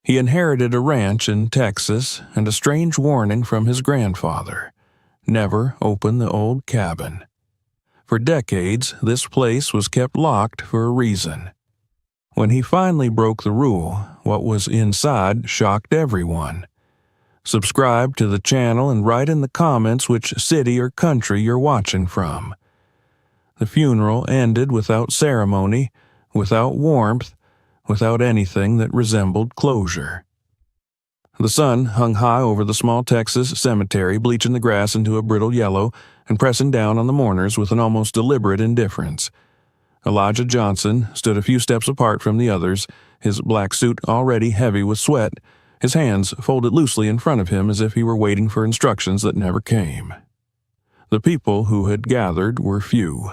He inherited a ranch in Texas and a strange warning from his grandfather: never open the old cabin. For decades, this place was kept locked for a reason. When he finally broke the rule, what was inside shocked everyone. Subscribe to the channel and write in the comments which city or country you're watching from. The funeral ended without ceremony, without warmth, without anything that resembled closure. The sun hung high over the small Texas cemetery, bleaching the grass into a brittle yellow and pressing down on the mourners with an almost deliberate indifference. Elijah Johnson stood a few steps apart from the others, his black suit already heavy with sweat, his hands folded loosely in front of him as if he were waiting for instructions that never came. The people who had gathered were few.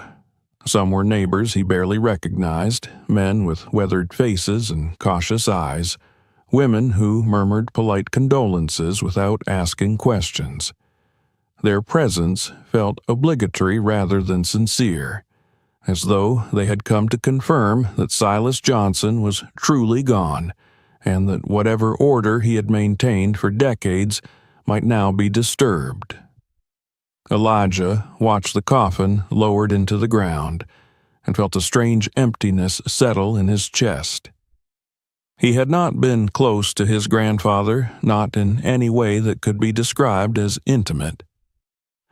Some were neighbors he barely recognized, men with weathered faces and cautious eyes, women who murmured polite condolences without asking questions. Their presence felt obligatory rather than sincere, as though they had come to confirm that Silas Johnson was truly gone, and that whatever order he had maintained for decades might now be disturbed. Elijah watched the coffin lowered into the ground and felt a strange emptiness settle in his chest. He had not been close to his grandfather, not in any way that could be described as intimate.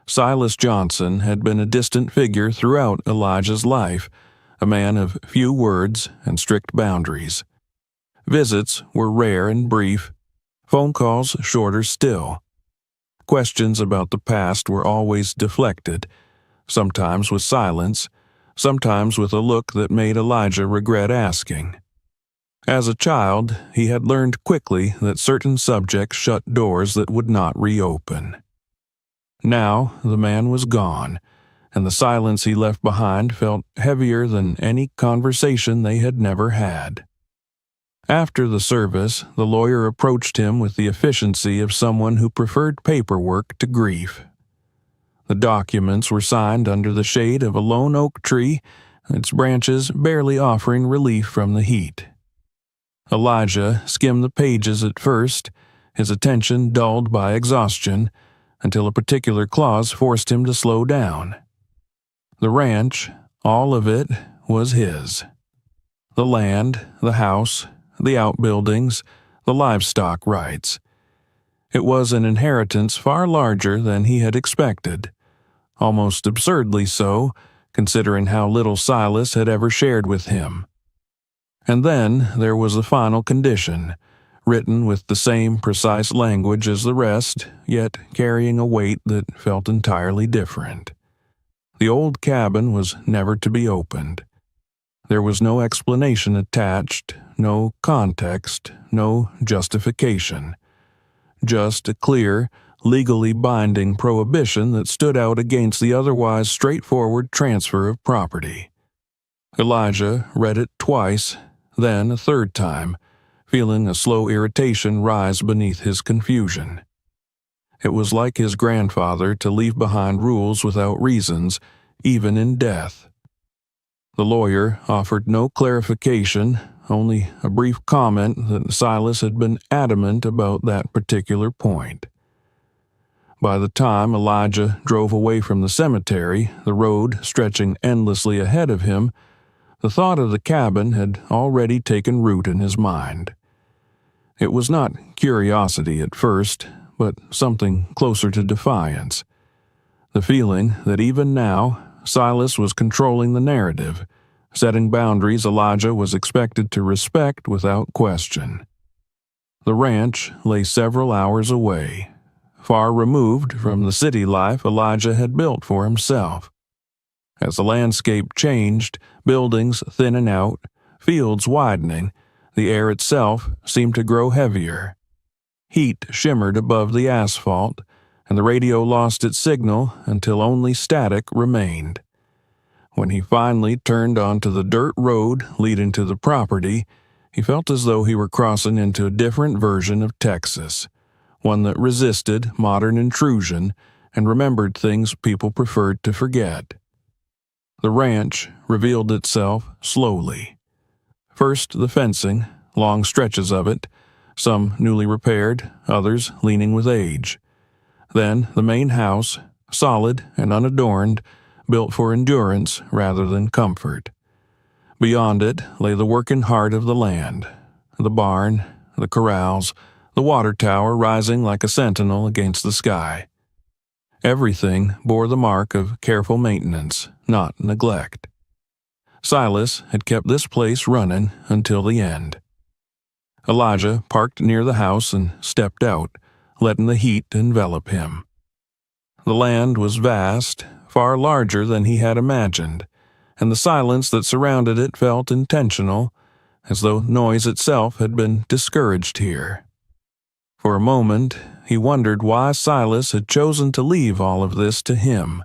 Silas Johnson had been a distant figure throughout Elijah's life, a man of few words and strict boundaries. Visits were rare and brief, phone calls shorter still. Questions about the past were always deflected, sometimes with silence, sometimes with a look that made Elijah regret asking. As a child, he had learned quickly that certain subjects shut doors that would not reopen. Now the man was gone, and the silence he left behind felt heavier than any conversation they had never had. After the service, the lawyer approached him with the efficiency of someone who preferred paperwork to grief. The documents were signed under the shade of a lone oak tree, its branches barely offering relief from the heat. Elijah skimmed the pages at first, his attention dulled by exhaustion, until a particular clause forced him to slow down. The ranch, all of it, was his. The land, the house, the outbuildings, the livestock rights. It was an inheritance far larger than he had expected, almost absurdly so, considering how little Silas had ever shared with him. And then there was the final condition, written with the same precise language as the rest, yet carrying a weight that felt entirely different. The old cabin was never to be opened. There was no explanation attached, no context, no justification. Just a clear, legally binding prohibition that stood out against the otherwise straightforward transfer of property. Elijah read it twice, then a third time, feeling a slow irritation rise beneath his confusion. It was like his grandfather to leave behind rules without reasons, even in death. The lawyer offered no clarification, only a brief comment that Silas had been adamant about that particular point. By the time Elijah drove away from the cemetery, the road stretching endlessly ahead of him, the thought of the cabin had already taken root in his mind. It was not curiosity at first, but something closer to defiance. The feeling that even now, Silas was controlling the narrative, setting boundaries Elijah was expected to respect without question. The ranch lay several hours away, far removed from the city life Elijah had built for himself. As the landscape changed, buildings thinning out, fields widening, the air itself seemed to grow heavier. Heat shimmered above the asphalt, and the radio lost its signal until only static remained. When he finally turned onto the dirt road leading to the property, he felt as though he were crossing into a different version of Texas, one that resisted modern intrusion and remembered things people preferred to forget. The ranch revealed itself slowly. First the fencing, long stretches of it, some newly repaired, others leaning with age. Then the main house, solid and unadorned, built for endurance rather than comfort. Beyond it lay the working heart of the land, the barn, the corrals, the water tower rising like a sentinel against the sky. Everything bore the mark of careful maintenance, not neglect. Silas had kept this place running until the end. Elijah parked near the house and stepped out, letting the heat envelop him. The land was vast, far larger than he had imagined, and the silence that surrounded it felt intentional, as though noise itself had been discouraged here. For a moment, he wondered why Silas had chosen to leave all of this to him,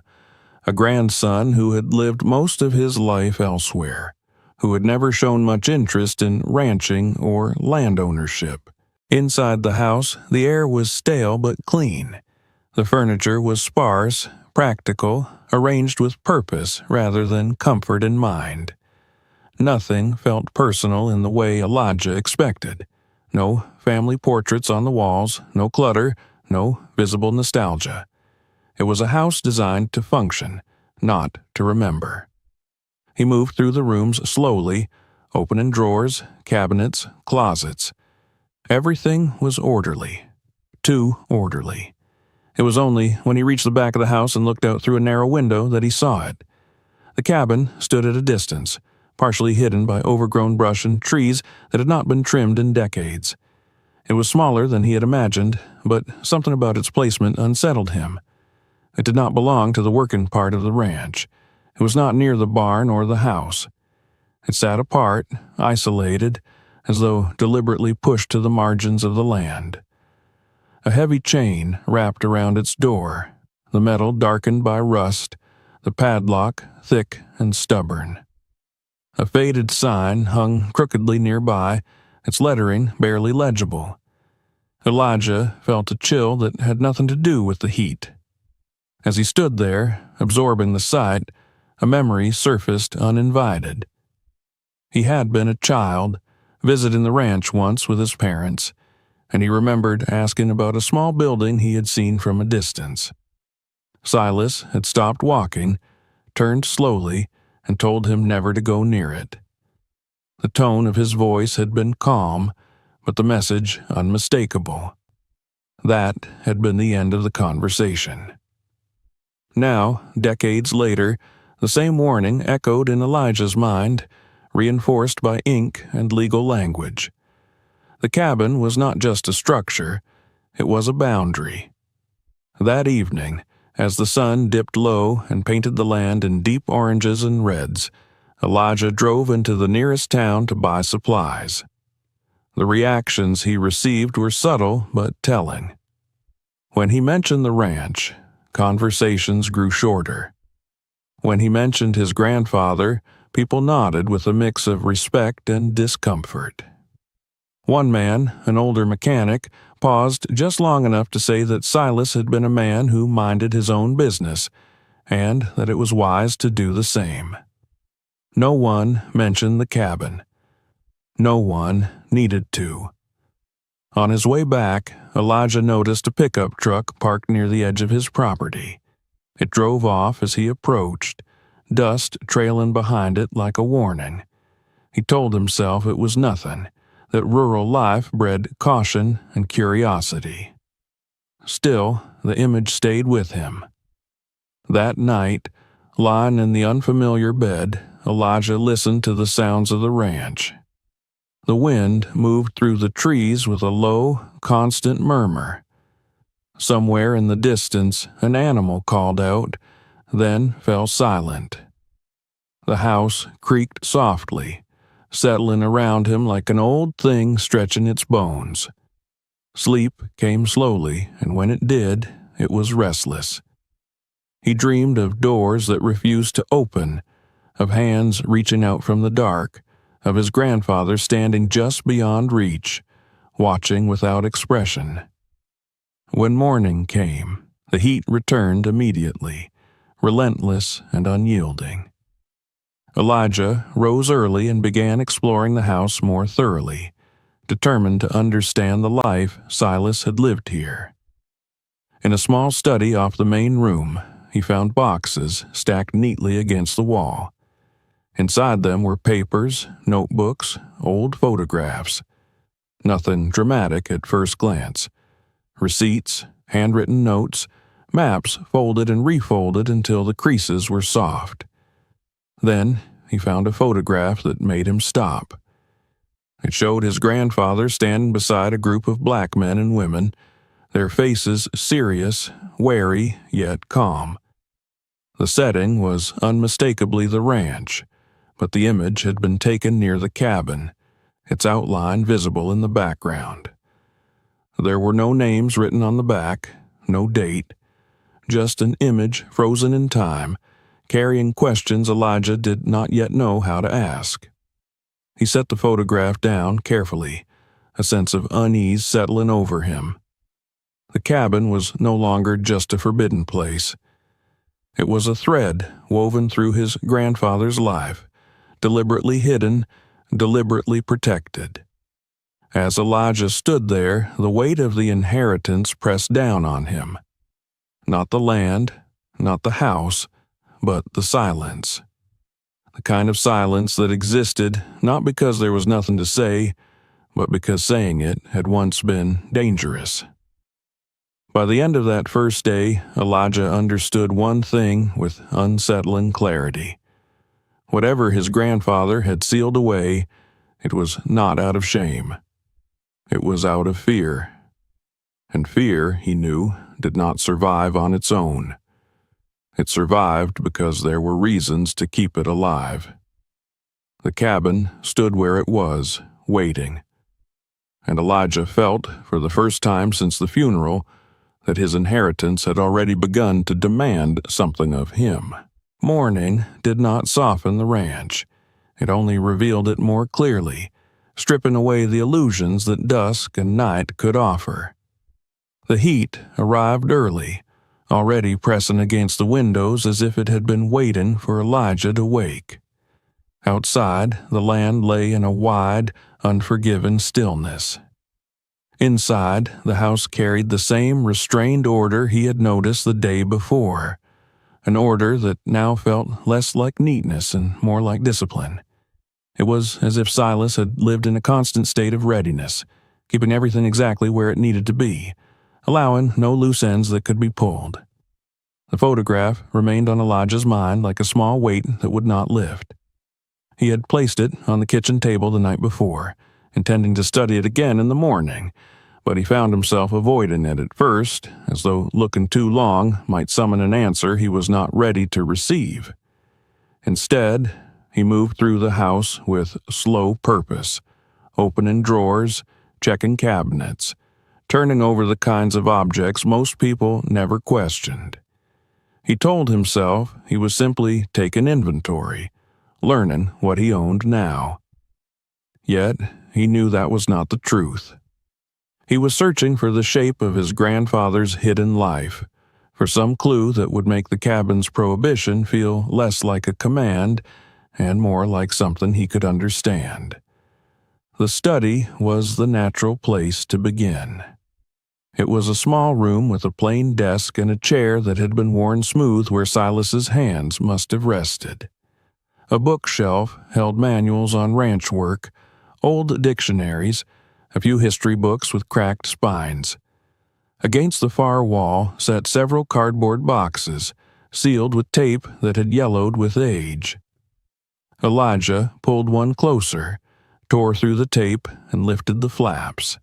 a grandson who had lived most of his life elsewhere, who had never shown much interest in ranching or land ownership. Inside the house, the air was stale but clean. The furniture was sparse, practical, arranged with purpose rather than comfort in mind. Nothing felt personal in the way Elijah expected. No family portraits on the walls, no clutter, no visible nostalgia. It was a house designed to function, not to remember. He moved through the rooms slowly, opening drawers, cabinets, closets. Everything was orderly. Too orderly. It was only when he reached the back of the house and looked out through a narrow window that he saw it. The cabin stood at a distance, partially hidden by overgrown brush and trees that had not been trimmed in decades. It was smaller than he had imagined, but something about its placement unsettled him. It did not belong to the working part of the ranch. It was not near the barn or the house. It sat apart, isolated, as though deliberately pushed to the margins of the land. A heavy chain wrapped around its door, the metal darkened by rust, the padlock thick and stubborn. A faded sign hung crookedly nearby, its lettering barely legible. Elijah felt a chill that had nothing to do with the heat. As he stood there, absorbing the sight, a memory surfaced uninvited. He had been a child, visiting the ranch once with his parents, and he remembered asking about a small building he had seen from a distance. Silas had stopped walking, turned slowly, and told him never to go near it. The tone of his voice had been calm, but the message unmistakable. That had been the end of the conversation. Now, decades later, the same warning echoed in Elijah's mind, reinforced by ink and legal language. The cabin was not just a structure, it was a boundary. That evening, as the sun dipped low and painted the land in deep oranges and reds, Elijah drove into the nearest town to buy supplies. The reactions he received were subtle but telling. When he mentioned the ranch, conversations grew shorter. When he mentioned his grandfather, people nodded with a mix of respect and discomfort. One man, an older mechanic, paused just long enough to say that Silas had been a man who minded his own business, and that it was wise to do the same. No one mentioned the cabin. No one needed to. On his way back, Elijah noticed a pickup truck parked near the edge of his property. It drove off as he approached, dust trailing behind it like a warning. He told himself it was nothing, that rural life bred caution and curiosity. Still, the image stayed with him. That night, lying in the unfamiliar bed, Elijah listened to the sounds of the ranch. The wind moved through the trees with a low, constant murmur. Somewhere in the distance, an animal called out, then fell silent. The house creaked softly, settling around him like an old thing stretching its bones. Sleep came slowly, and when it did, it was restless. He dreamed of doors that refused to open, of hands reaching out from the dark, of his grandfather standing just beyond reach, watching without expression. When morning came, the heat returned immediately, relentless and unyielding. Elijah rose early and began exploring the house more thoroughly, determined to understand the life Silas had lived here. In a small study off the main room, he found boxes stacked neatly against the wall. Inside them were papers, notebooks, old photographs. Nothing dramatic at first glance. Receipts, handwritten notes, maps folded and refolded until the creases were soft. Then he found a photograph that made him stop. It showed his grandfather standing beside a group of black men and women, their faces serious, wary, yet calm. The setting was unmistakably the ranch, but the image had been taken near the cabin, its outline visible in the background. There were no names written on the back, no date, just an image frozen in time, carrying questions Elijah did not yet know how to ask. He set the photograph down carefully, a sense of unease settling over him. The cabin was no longer just a forbidden place. It was a thread woven through his grandfather's life, deliberately hidden, deliberately protected. As Elijah stood there, the weight of the inheritance pressed down on him. Not the land, not the house, but the silence. The kind of silence that existed not because there was nothing to say, but because saying it had once been dangerous. By the end of that first day, Elijah understood one thing with unsettling clarity. Whatever his grandfather had sealed away, it was not out of shame. It was out of fear. And fear, he knew, did not survive on its own. It survived because there were reasons to keep it alive. The cabin stood where it was, waiting. And Elijah felt, for the first time since the funeral, that his inheritance had already begun to demand something of him. Morning did not soften the ranch. It only revealed it more clearly, stripping away the illusions that dusk and night could offer. The heat arrived early, already pressing against the windows as if it had been waiting for Elijah to wake. Outside, the land lay in a wide, unforgiving stillness. Inside, the house carried the same restrained order he had noticed the day before, an order that now felt less like neatness and more like discipline. It was as if Silas had lived in a constant state of readiness, keeping everything exactly where it needed to be, allowing no loose ends that could be pulled. The photograph remained on Elijah's mind like a small weight that would not lift. He had placed it on the kitchen table the night before, intending to study it again in the morning, but he found himself avoiding it at first, as though looking too long might summon an answer he was not ready to receive. Instead, he moved through the house with slow purpose, opening drawers, checking cabinets, turning over the kinds of objects most people never questioned. He told himself he was simply taking inventory, learning what he owned now. Yet, he knew that was not the truth. He was searching for the shape of his grandfather's hidden life, for some clue that would make the cabin's prohibition feel less like a command and more like something he could understand. The study was the natural place to begin. It was a small room with a plain desk and a chair that had been worn smooth where Silas's hands must have rested. A bookshelf held manuals on ranch work, old dictionaries, a few history books with cracked spines. Against the far wall sat several cardboard boxes, sealed with tape that had yellowed with age. Elijah pulled one closer, tore through the tape, and lifted the flaps.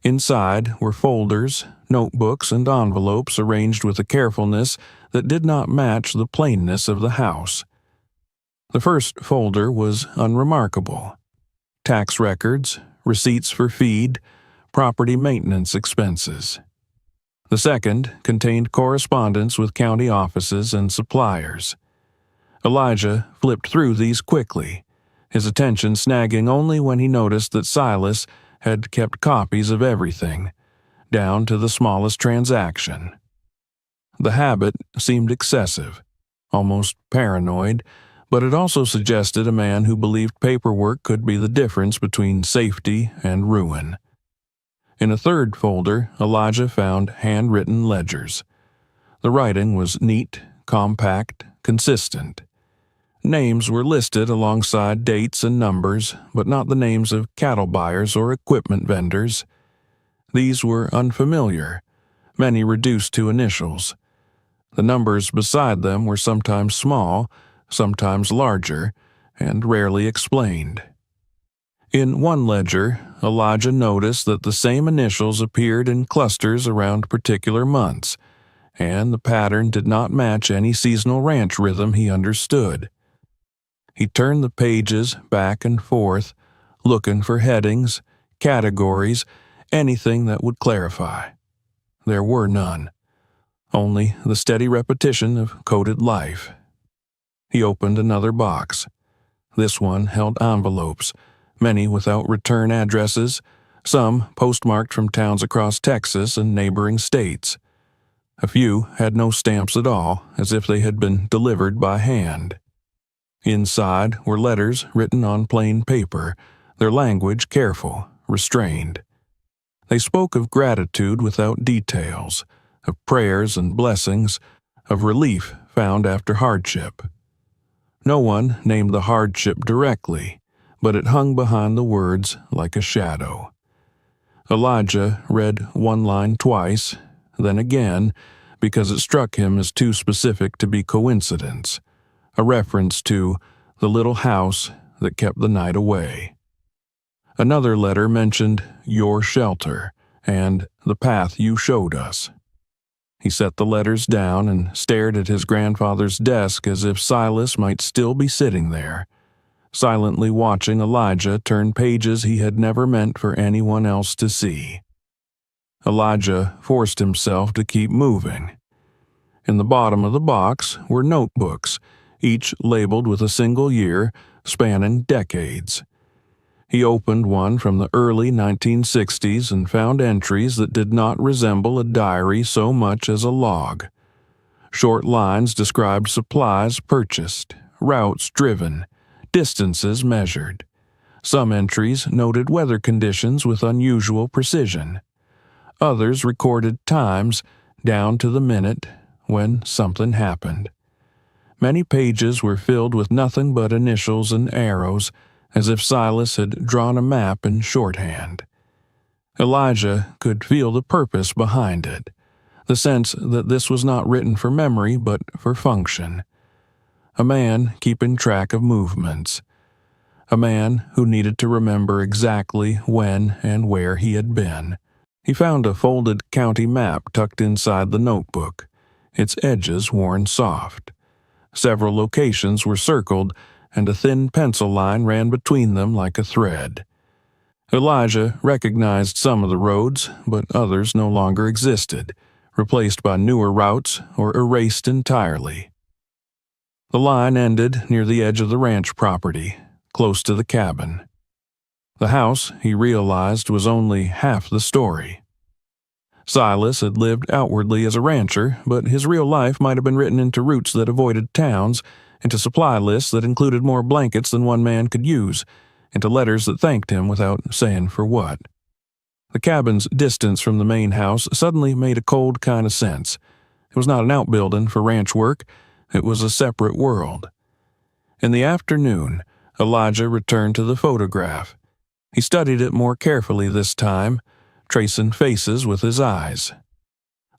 Inside were folders, notebooks, and envelopes arranged with a carefulness that did not match the plainness of the house. The first folder was unremarkable. Tax records, receipts for feed, property maintenance expenses. The second contained correspondence with county offices and suppliers. Elijah flipped through these quickly, his attention snagging only when he noticed that Silas had kept copies of everything, down to the smallest transaction. The habit seemed excessive, almost paranoid, but it also suggested a man who believed paperwork could be the difference between safety and ruin. In a third folder, Elijah found handwritten ledgers. The writing was neat, compact, consistent. Names were listed alongside dates and numbers, but not the names of cattle buyers or equipment vendors. These were unfamiliar, many reduced to initials. The numbers beside them were sometimes small, sometimes larger, and rarely explained. In one ledger, Elijah noticed that the same initials appeared in clusters around particular months, and the pattern did not match any seasonal ranch rhythm he understood. He turned the pages back and forth, looking for headings, categories, anything that would clarify. There were none, only the steady repetition of coded life. He opened another box. This one held envelopes, many without return addresses, some postmarked from towns across Texas and neighboring states. A few had no stamps at all, as if they had been delivered by hand. Inside were letters written on plain paper, their language careful, restrained. They spoke of gratitude without details, of prayers and blessings, of relief found after hardship. No one named the hardship directly, but it hung behind the words like a shadow. Elijah read one line twice, then again, because it struck him as too specific to be coincidence, a reference to the little house that kept the night away. Another letter mentioned your shelter and the path you showed us. He set the letters down and stared at his grandfather's desk as if Silas might still be sitting there, silently watching Elijah turn pages he had never meant for anyone else to see. Elijah forced himself to keep moving. In the bottom of the box were notebooks, each labeled with a single year, spanning decades. He opened one from the early 1960s and found entries that did not resemble a diary so much as a log. Short lines described supplies purchased, routes driven, distances measured. Some entries noted weather conditions with unusual precision. Others recorded times, down to the minute, when something happened. Many pages were filled with nothing but initials and arrows, as if Silas had drawn a map in shorthand. Elijah could feel the purpose behind it, the sense that this was not written for memory but for function. A man keeping track of movements. A man who needed to remember exactly when and where he had been. He found a folded county map tucked inside the notebook, its edges worn soft. Several locations were circled, and a thin pencil line ran between them like a thread. Elijah recognized some of the roads, but others no longer existed, replaced by newer routes or erased entirely. The line ended near the edge of the ranch property, close to the cabin. The house, he realized, was only half the story. Silas had lived outwardly as a rancher, but his real life might have been written into routes that avoided towns, into supply lists that included more blankets than one man could use, into letters that thanked him without saying for what. The cabin's distance from the main house suddenly made a cold kind of sense. It was not an outbuilding for ranch work. It was a separate world. In the afternoon, Elijah returned to the photograph. He studied it more carefully this time, tracing faces with his eyes.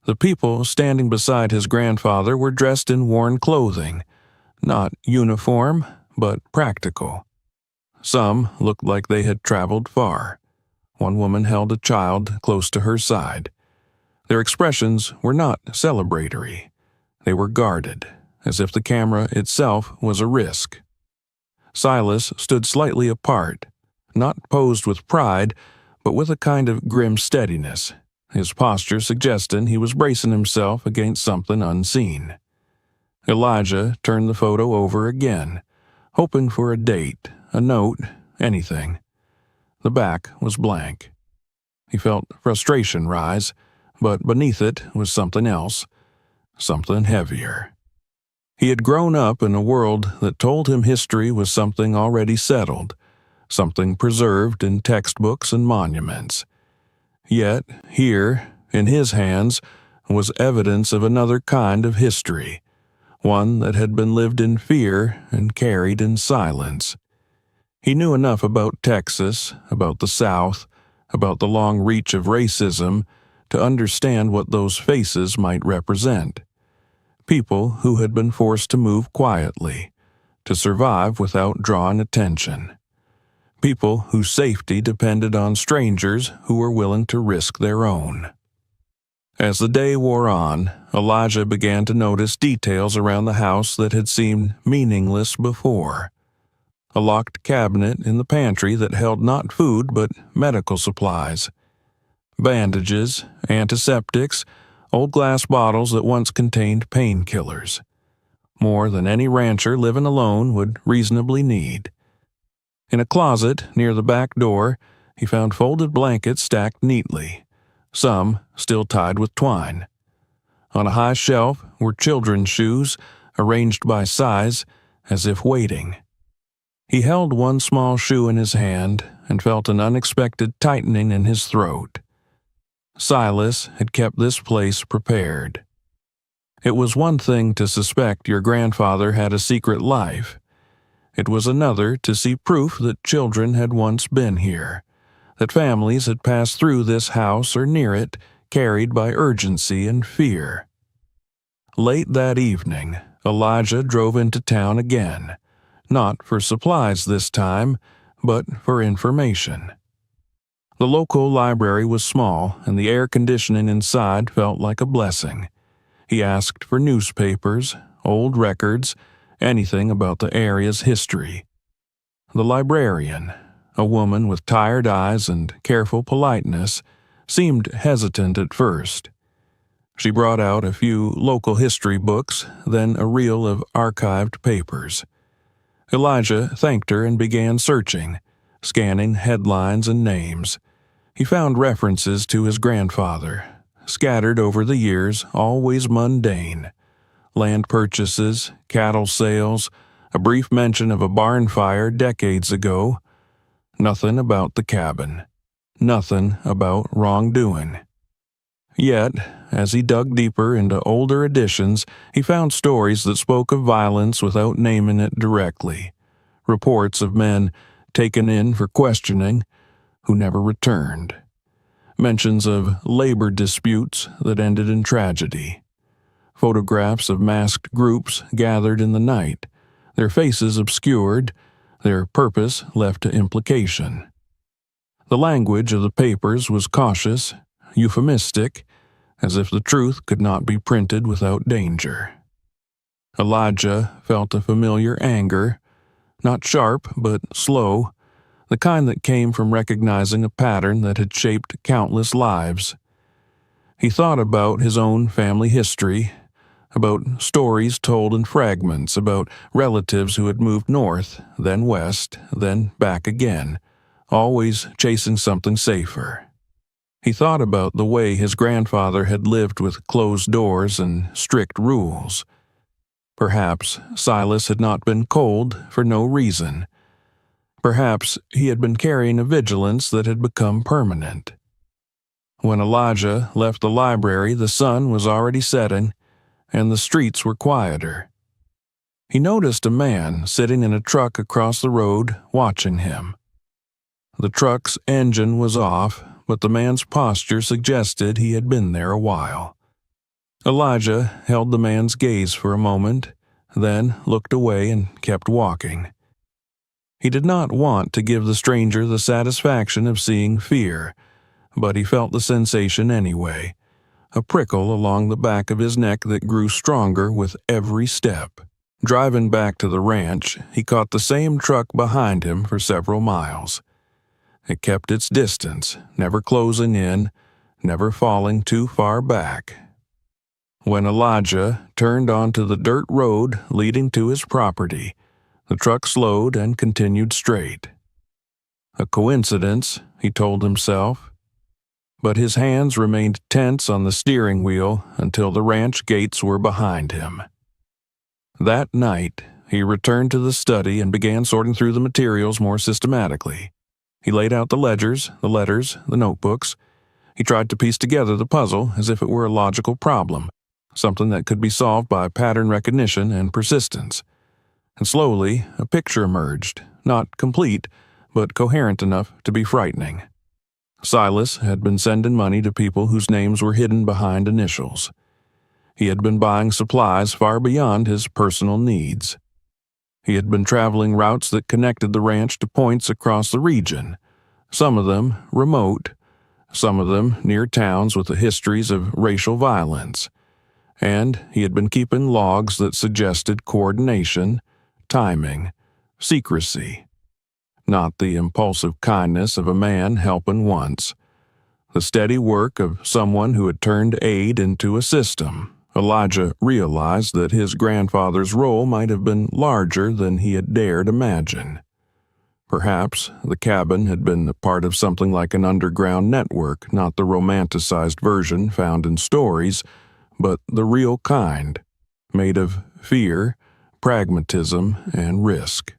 The people standing beside his grandfather were dressed in worn clothing, not uniform, but practical. Some looked like they had traveled far. One woman held a child close to her side. Their expressions were not celebratory. They were guarded, as if the camera itself was a risk. Silas stood slightly apart, not posed with pride, but with a kind of grim steadiness, his posture suggesting he was bracing himself against something unseen. Elijah turned the photo over again, hoping for a date, a note, anything. The back was blank. He felt frustration rise, but beneath it was something else, something heavier. He had grown up in a world that told him history was something already settled, something preserved in textbooks and monuments. Yet, here, in his hands, was evidence of another kind of history, one that had been lived in fear and carried in silence. He knew enough about Texas, about the South, about the long reach of racism, to understand what those faces might represent. People who had been forced to move quietly, to survive without drawing attention. People whose safety depended on strangers who were willing to risk their own. As the day wore on, Elijah began to notice details around the house that had seemed meaningless before. A locked cabinet in the pantry that held not food but medical supplies. Bandages, antiseptics, old glass bottles that once contained painkillers. More than any rancher living alone would reasonably need. In a closet near the back door, he found folded blankets stacked neatly, some still tied with twine. On a high shelf were children's shoes, arranged by size, as if waiting. He held one small shoe in his hand and felt an unexpected tightening in his throat. Silas had kept this place prepared. It was one thing to suspect your grandfather had a secret life. It was another to see proof that children had once been here, that families had passed through this house or near it, carried by urgency and fear. Late that evening, Elijah drove into town again, not for supplies this time, but for information. The local library was small, and the air conditioning inside felt like a blessing. He asked for newspapers, old records, anything about the area's history. The librarian, a woman with tired eyes and careful politeness, seemed hesitant at first. She brought out a few local history books, then a reel of archived papers. Elijah thanked her and began searching, scanning headlines and names. He found references to his grandfather, scattered over the years, always mundane. Land purchases, cattle sales, a brief mention of a barn fire decades ago. Nothing about the cabin. Nothing about wrongdoing. Yet, as he dug deeper into older editions, he found stories that spoke of violence without naming it directly. Reports of men taken in for questioning who never returned. Mentions of labor disputes that ended in tragedy. Photographs of masked groups gathered in the night, their faces obscured, their purpose left to implication. The language of the papers was cautious, euphemistic, as if the truth could not be printed without danger. Elijah felt a familiar anger, not sharp but slow, the kind that came from recognizing a pattern that had shaped countless lives. He thought about his own family history, about stories told in fragments, about relatives who had moved north, then west, then back again, always chasing something safer. He thought about the way his grandfather had lived with closed doors and strict rules. Perhaps Silas had not been cold for no reason. Perhaps he had been carrying a vigilance that had become permanent. When Elijah left the library, the sun was already setting, and the streets were quieter. He noticed a man sitting in a truck across the road watching him. The truck's engine was off, but the man's posture suggested he had been there a while. Elijah held the man's gaze for a moment, then looked away and kept walking. He did not want to give the stranger the satisfaction of seeing fear, but he felt the sensation anyway, a prickle along the back of his neck that grew stronger with every step. Driving back to the ranch, he caught the same truck behind him for several miles. It kept its distance, never closing in, never falling too far back. When Elijah turned onto the dirt road leading to his property, the truck slowed and continued straight. A coincidence, he told himself, but his hands remained tense on the steering wheel until the ranch gates were behind him. That night, he returned to the study and began sorting through the materials more systematically. He laid out the ledgers, the letters, the notebooks. He tried to piece together the puzzle as if it were a logical problem, something that could be solved by pattern recognition and persistence. And slowly, a picture emerged, not complete, but coherent enough to be frightening. Silas had been sending money to people whose names were hidden behind initials. He had been buying supplies far beyond his personal needs. He had been traveling routes that connected the ranch to points across the region, some of them remote, some of them near towns with the histories of racial violence. And he had been keeping logs that suggested coordination, timing, secrecy. Not the impulsive kindness of a man helping once. The steady work of someone who had turned aid into a system. Elijah realized that his grandfather's role might have been larger than he had dared imagine. Perhaps the cabin had been a part of something like an underground network, not the romanticized version found in stories, but the real kind, made of fear, pragmatism, and risk.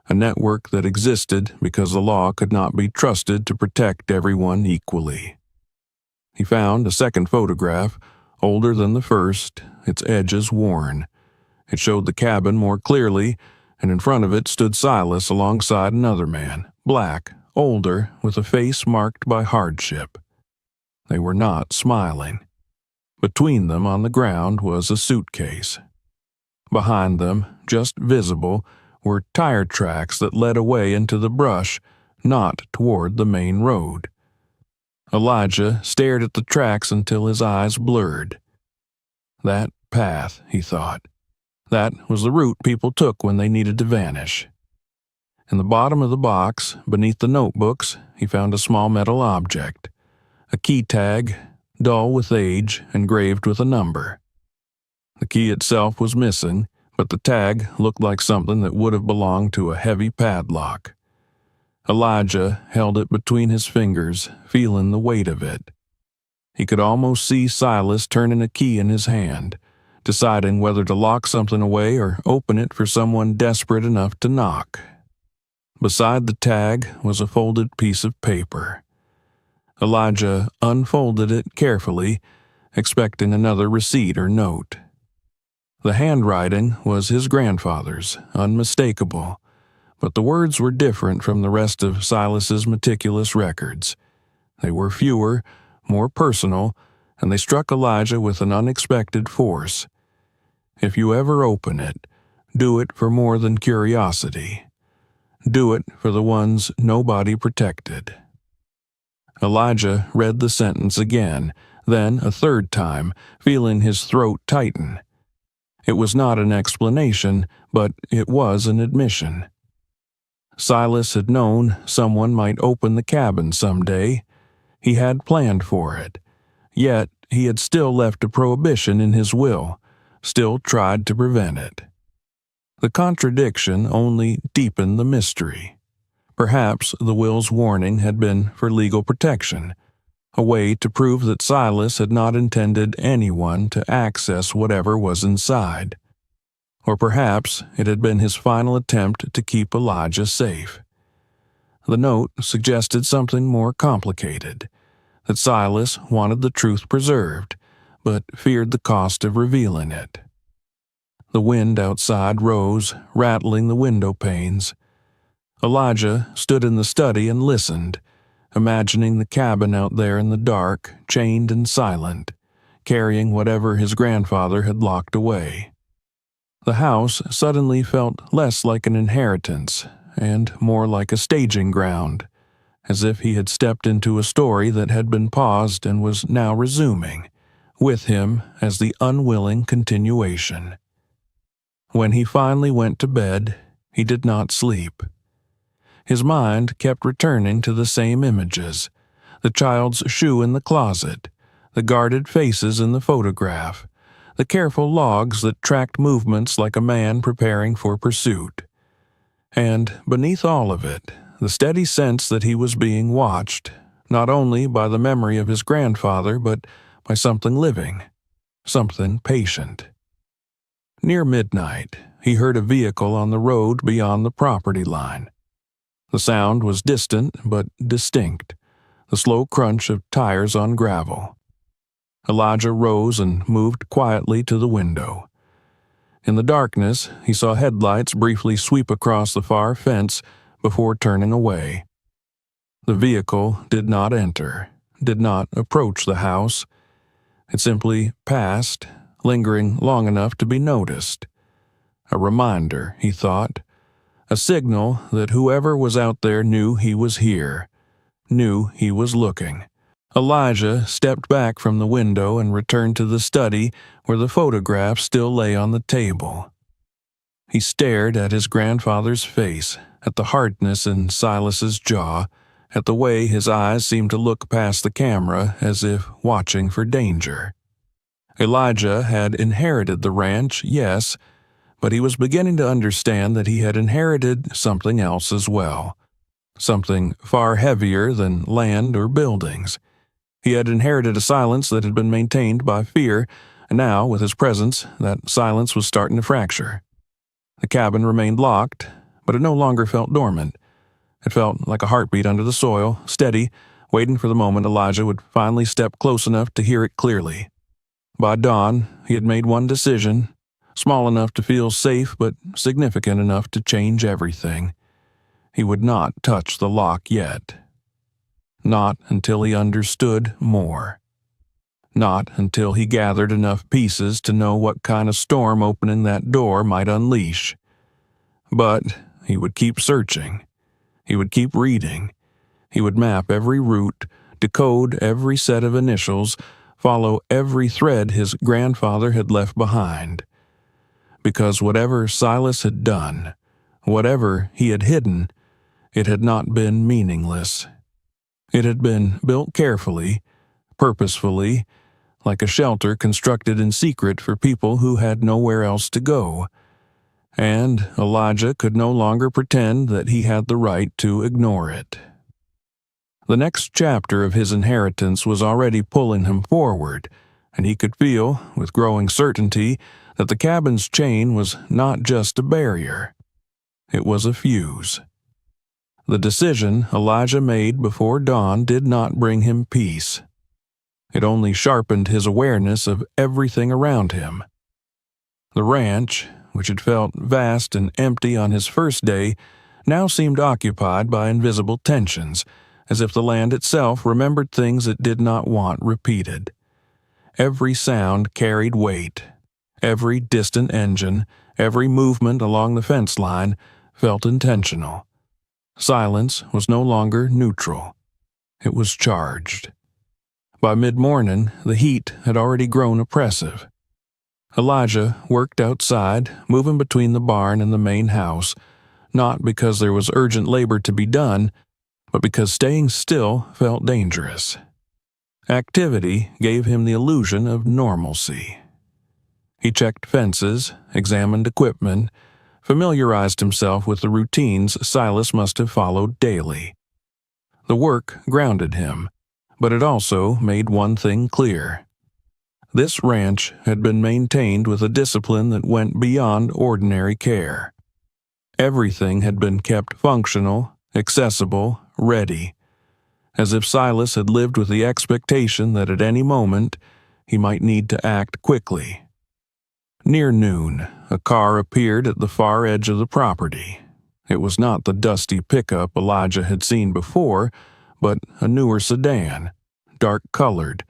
A network that existed because the law could not be trusted to protect everyone equally. He found a second photograph, older than the first, its edges worn. It showed the cabin more clearly, and in front of it stood Silas alongside another man, black, older, with a face marked by hardship. They were not smiling. Between them on the ground was a suitcase. Behind them, just visible, were tire tracks that led away into the brush, not toward the main road. Elijah stared at the tracks until his eyes blurred. That path, he thought. That was the route people took when they needed to vanish. In the bottom of the box, beneath the notebooks, he found a small metal object. A key tag, dull with age, engraved with a number. The key itself was missing, but the tag looked like something that would have belonged to a heavy padlock. Elijah held it between his fingers, feeling the weight of it. He could almost see Silas turning a key in his hand, deciding whether to lock something away or open it for someone desperate enough to knock. Beside the tag was a folded piece of paper. Elijah unfolded it carefully, expecting another receipt or note. The handwriting was his grandfather's, unmistakable, but the words were different from the rest of Silas's meticulous records. They were fewer, more personal, and they struck Elijah with an unexpected force. If you ever open it, do it for more than curiosity. Do it for the ones nobody protected. Elijah read the sentence again, then a third time, feeling his throat tighten. It was not an explanation, but it was an admission. Silas had known someone might open the cabin someday. He had planned for it. Yet he had still left a prohibition in his will, still tried to prevent it. The contradiction only deepened the mystery. Perhaps the will's warning had been for legal protection, a way to prove that Silas had not intended anyone to access whatever was inside. Or perhaps it had been his final attempt to keep Elijah safe. The note suggested something more complicated, that Silas wanted the truth preserved, but feared the cost of revealing it. The wind outside rose, rattling the window panes. Elijah stood in the study and listened, imagining the cabin out there in the dark, chained and silent, carrying whatever his grandfather had locked away. The house suddenly felt less like an inheritance and more like a staging ground, as if he had stepped into a story that had been paused and was now resuming, with him as the unwilling continuation. When he finally went to bed, he did not sleep. His mind kept returning to the same images, the child's shoe in the closet, the guarded faces in the photograph, the careful logs that tracked movements like a man preparing for pursuit. And beneath all of it, the steady sense that he was being watched, not only by the memory of his grandfather, but by something living, something patient. Near midnight, he heard a vehicle on the road beyond the property line. The sound was distant but distinct, the slow crunch of tires on gravel. Elijah rose and moved quietly to the window. In the darkness, he saw headlights briefly sweep across the far fence before turning away. The vehicle did not enter, did not approach the house. It simply passed, lingering long enough to be noticed. A reminder, he thought, a signal that whoever was out there knew he was here, knew he was looking. Elijah stepped back from the window and returned to the study where the photograph still lay on the table. He stared at his grandfather's face, at the hardness in Silas's jaw, at the way his eyes seemed to look past the camera as if watching for danger. Elijah had inherited the ranch, yes, but he was beginning to understand that he had inherited something else as well, something far heavier than land or buildings. He had inherited a silence that had been maintained by fear, and now, with his presence, that silence was starting to fracture. The cabin remained locked, but it no longer felt dormant. It felt like a heartbeat under the soil, steady, waiting for the moment Elijah would finally step close enough to hear it clearly. By dawn, he had made one decision, small enough to feel safe but significant enough to change everything. He would not touch the lock yet. Not until he understood more. Not until he gathered enough pieces to know what kind of storm opening that door might unleash. But he would keep searching. He would keep reading. He would map every route, decode every set of initials, follow every thread his grandfather had left behind. Because whatever Silas had done, whatever he had hidden, it had not been meaningless. It had been built carefully, purposefully, like a shelter constructed in secret for people who had nowhere else to go. And Elijah could no longer pretend that he had the right to ignore it. The next chapter of his inheritance was already pulling him forward, and he could feel, with growing certainty, that the cabin's chain was not just a barrier. It was a fuse. The decision Elijah made before dawn did not bring him peace. It only sharpened his awareness of everything around him. The ranch, which had felt vast and empty on his first day, now seemed occupied by invisible tensions, as if the land itself remembered things it did not want repeated. Every sound carried weight. Every distant engine, every movement along the fence line felt intentional. Silence was no longer neutral. It was charged. By mid-morning, the heat had already grown oppressive. Elijah worked outside, moving between the barn and the main house, not because there was urgent labor to be done, but because staying still felt dangerous. Activity gave him the illusion of normalcy. He checked fences, examined equipment, familiarized himself with the routines Silas must have followed daily. The work grounded him, but it also made one thing clear. This ranch had been maintained with a discipline that went beyond ordinary care. Everything had been kept functional, accessible, ready, as if Silas had lived with the expectation that at any moment he might need to act quickly. Near noon, a car appeared at the far edge of the property. It was not the dusty pickup Elijah had seen before, but a newer sedan, dark-colored,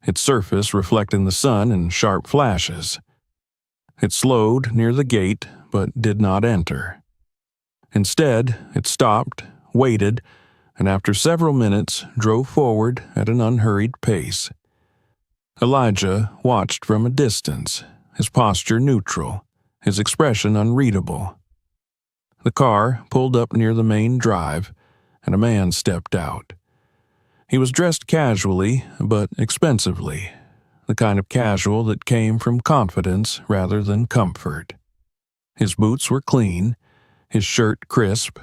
its surface reflecting the sun in sharp flashes. It slowed near the gate, but did not enter. Instead, it stopped, waited, and after several minutes drove forward at an unhurried pace. Elijah watched from a distance, his posture neutral, his expression unreadable. The car pulled up near the main drive, and a man stepped out. He was dressed casually, but expensively, the kind of casual that came from confidence rather than comfort. His boots were clean, his shirt crisp.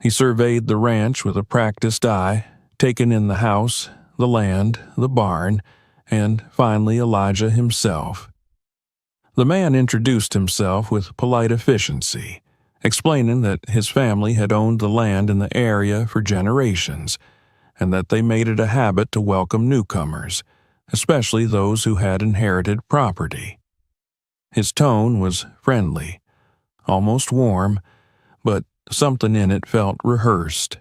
He surveyed the ranch with a practiced eye, taking in the house, the land, the barn, and finally Elijah himself. The man introduced himself with polite efficiency, explaining that his family had owned the land in the area for generations, and that they made it a habit to welcome newcomers, especially those who had inherited property. His tone was friendly, almost warm, but something in it felt rehearsed.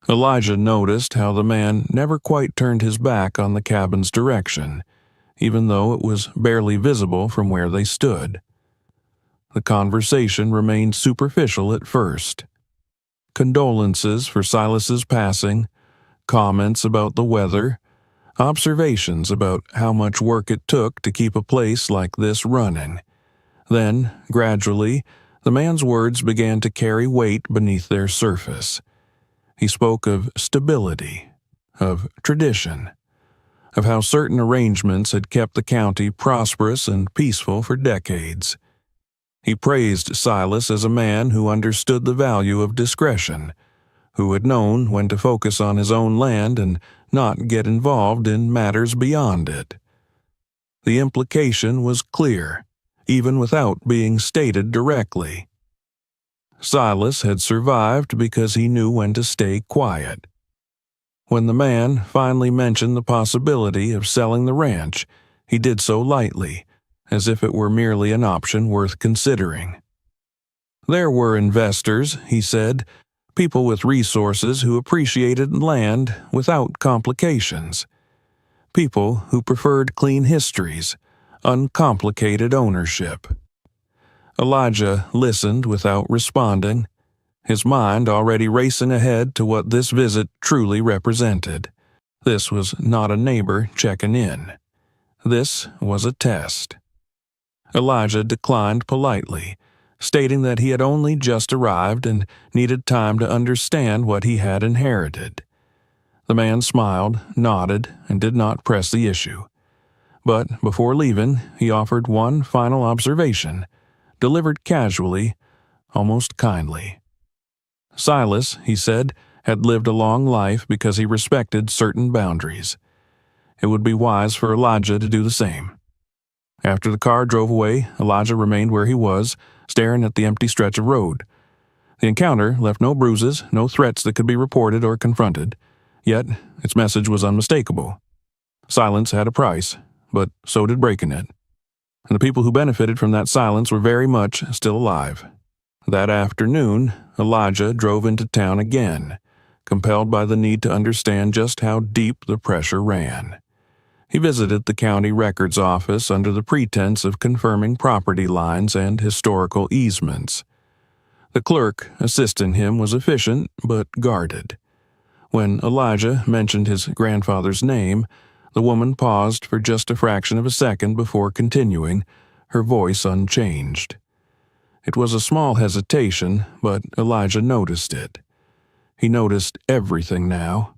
Elijah noticed how the man never quite turned his back on the cabin's direction, even though it was barely visible from where they stood. The conversation remained superficial at first. Condolences for Silas's passing, comments about the weather, observations about how much work it took to keep a place like this running. Then, gradually, the man's words began to carry weight beneath their surface. He spoke of stability, of tradition, of how certain arrangements had kept the county prosperous and peaceful for decades. He praised Silas as a man who understood the value of discretion, who had known when to focus on his own land and not get involved in matters beyond it. The implication was clear, even without being stated directly. Silas had survived because he knew when to stay quiet. When the man finally mentioned the possibility of selling the ranch, he did so lightly, as if it were merely an option worth considering. There were investors, he said, people with resources who appreciated land without complications, people who preferred clean histories, uncomplicated ownership. Elijah listened without responding, his mind already racing ahead to what this visit truly represented. This was not a neighbor checking in. This was a test. Elijah declined politely, stating that he had only just arrived and needed time to understand what he had inherited. The man smiled, nodded, and did not press the issue. But before leaving, he offered one final observation, delivered casually, almost kindly. Silas, he said, had lived a long life because he respected certain boundaries. It would be wise for Elijah to do the same. After the car drove away, Elijah remained where he was, staring at the empty stretch of road. The encounter left no bruises, no threats that could be reported or confronted, yet its message was unmistakable. Silence had a price, but so did breaking it. And the people who benefited from that silence were very much still alive. That afternoon, Elijah drove into town again, compelled by the need to understand just how deep the pressure ran. He visited the county records office under the pretense of confirming property lines and historical easements. The clerk assisting him was efficient but guarded. When Elijah mentioned his grandfather's name, the woman paused for just a fraction of a second before continuing, her voice unchanged. It was a small hesitation, but Elijah noticed it. He noticed everything now.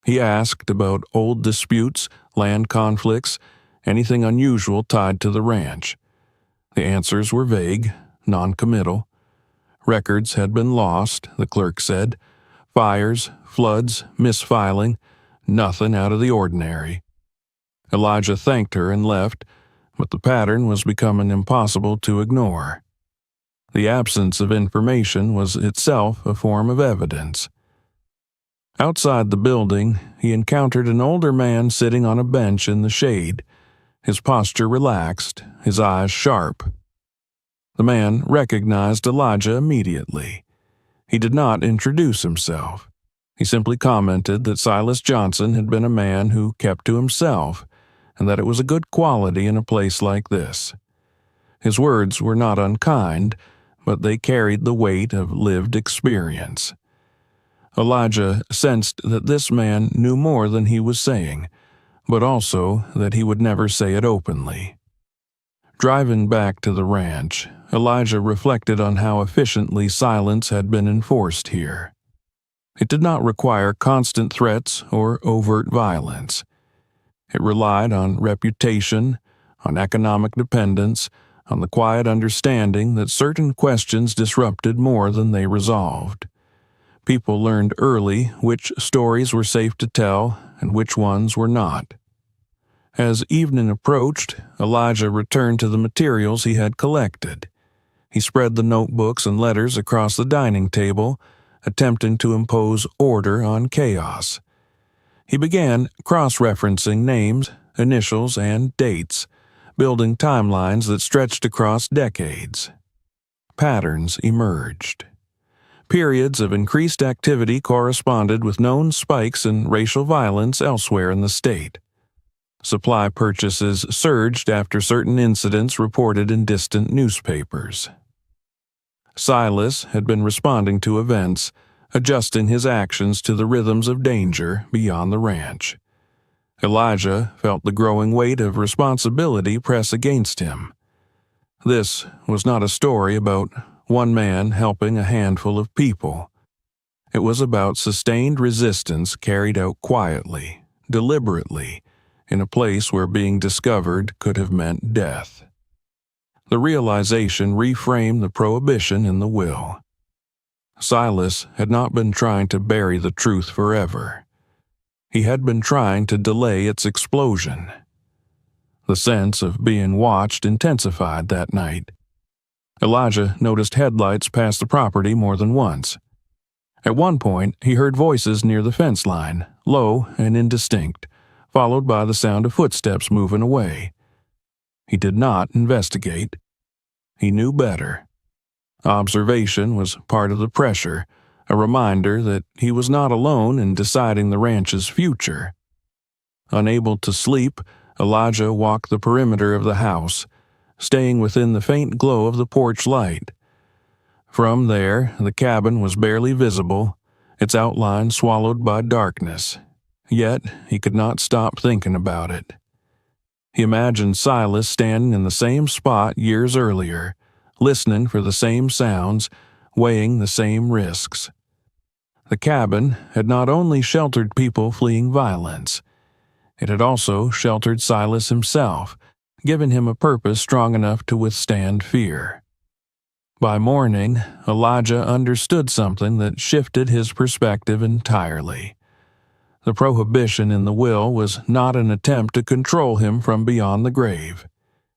He asked about old disputes, land conflicts, anything unusual tied to the ranch. The answers were vague, non-committal. Records had been lost, the clerk said. Fires, floods, misfiling, nothing out of the ordinary. Elijah thanked her and left, but the pattern was becoming impossible to ignore. The absence of information was itself a form of evidence. Outside the building, he encountered an older man sitting on a bench in the shade, his posture relaxed, his eyes sharp. The man recognized Elijah immediately. He did not introduce himself. He simply commented that Silas Johnson had been a man who kept to himself, and that it was a good quality in a place like this. His words were not unkind, but they carried the weight of lived experience. Elijah sensed that this man knew more than he was saying, but also that he would never say it openly. Driving back to the ranch, Elijah reflected on how efficiently silence had been enforced here. It did not require constant threats or overt violence. It relied on reputation, on economic dependence, on the quiet understanding that certain questions disrupted more than they resolved. People learned early which stories were safe to tell and which ones were not. As evening approached, Elijah returned to the materials he had collected. He spread the notebooks and letters across the dining table, attempting to impose order on chaos. He began cross-referencing names, initials, and dates, building timelines that stretched across decades. Patterns emerged. Periods of increased activity corresponded with known spikes in racial violence elsewhere in the state. Supply purchases surged after certain incidents reported in distant newspapers. Silas had been responding to events, adjusting his actions to the rhythms of danger beyond the ranch. Elijah felt the growing weight of responsibility press against him. This was not a story about one man helping a handful of people. It was about sustained resistance carried out quietly, deliberately, in a place where being discovered could have meant death. The realization reframed the prohibition in the will. Silas had not been trying to bury the truth forever. He had been trying to delay its explosion. The sense of being watched intensified that night. Elijah noticed headlights pass the property more than once. At one point, he heard voices near the fence line, low and indistinct, followed by the sound of footsteps moving away. He did not investigate. He knew better. Observation was part of the pressure, a reminder that he was not alone in deciding the ranch's future. Unable to sleep, Elijah walked the perimeter of the house, staying within the faint glow of the porch light. From there, the cabin was barely visible, its outline swallowed by darkness. Yet, he could not stop thinking about it. He imagined Silas standing in the same spot years earlier, listening for the same sounds, weighing the same risks. The cabin had not only sheltered people fleeing violence, it had also sheltered Silas himself, giving him a purpose strong enough to withstand fear. By morning, Elijah understood something that shifted his perspective entirely. The prohibition in the will was not an attempt to control him from beyond the grave.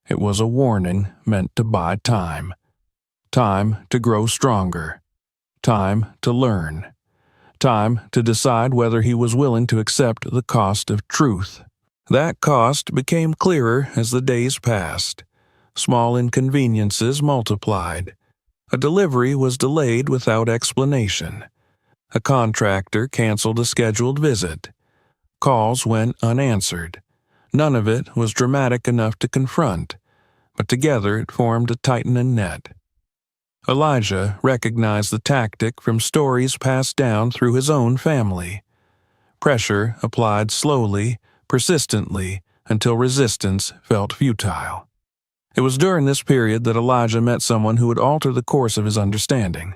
It was a warning meant to buy time. Time to grow stronger. Time to learn. Time to decide whether he was willing to accept the cost of truth. That cost became clearer as the days passed. Small inconveniences multiplied. A delivery was delayed without explanation. A contractor canceled a scheduled visit. Calls went unanswered. None of it was dramatic enough to confront, but together it formed a tightening net. Elijah recognized the tactic from stories passed down through his own family. Pressure applied slowly, persistently, until resistance felt futile. It was during this period that Elijah met someone who would alter the course of his understanding.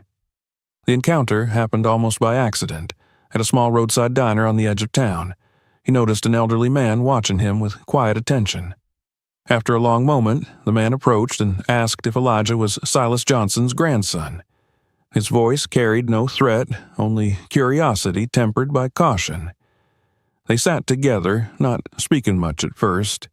The encounter happened almost by accident, at a small roadside diner on the edge of town. He noticed an elderly man watching him with quiet attention. After a long moment, the man approached and asked if Elijah was Silas Johnson's grandson. His voice carried no threat, only curiosity tempered by caution. They sat together, not speaking much at first.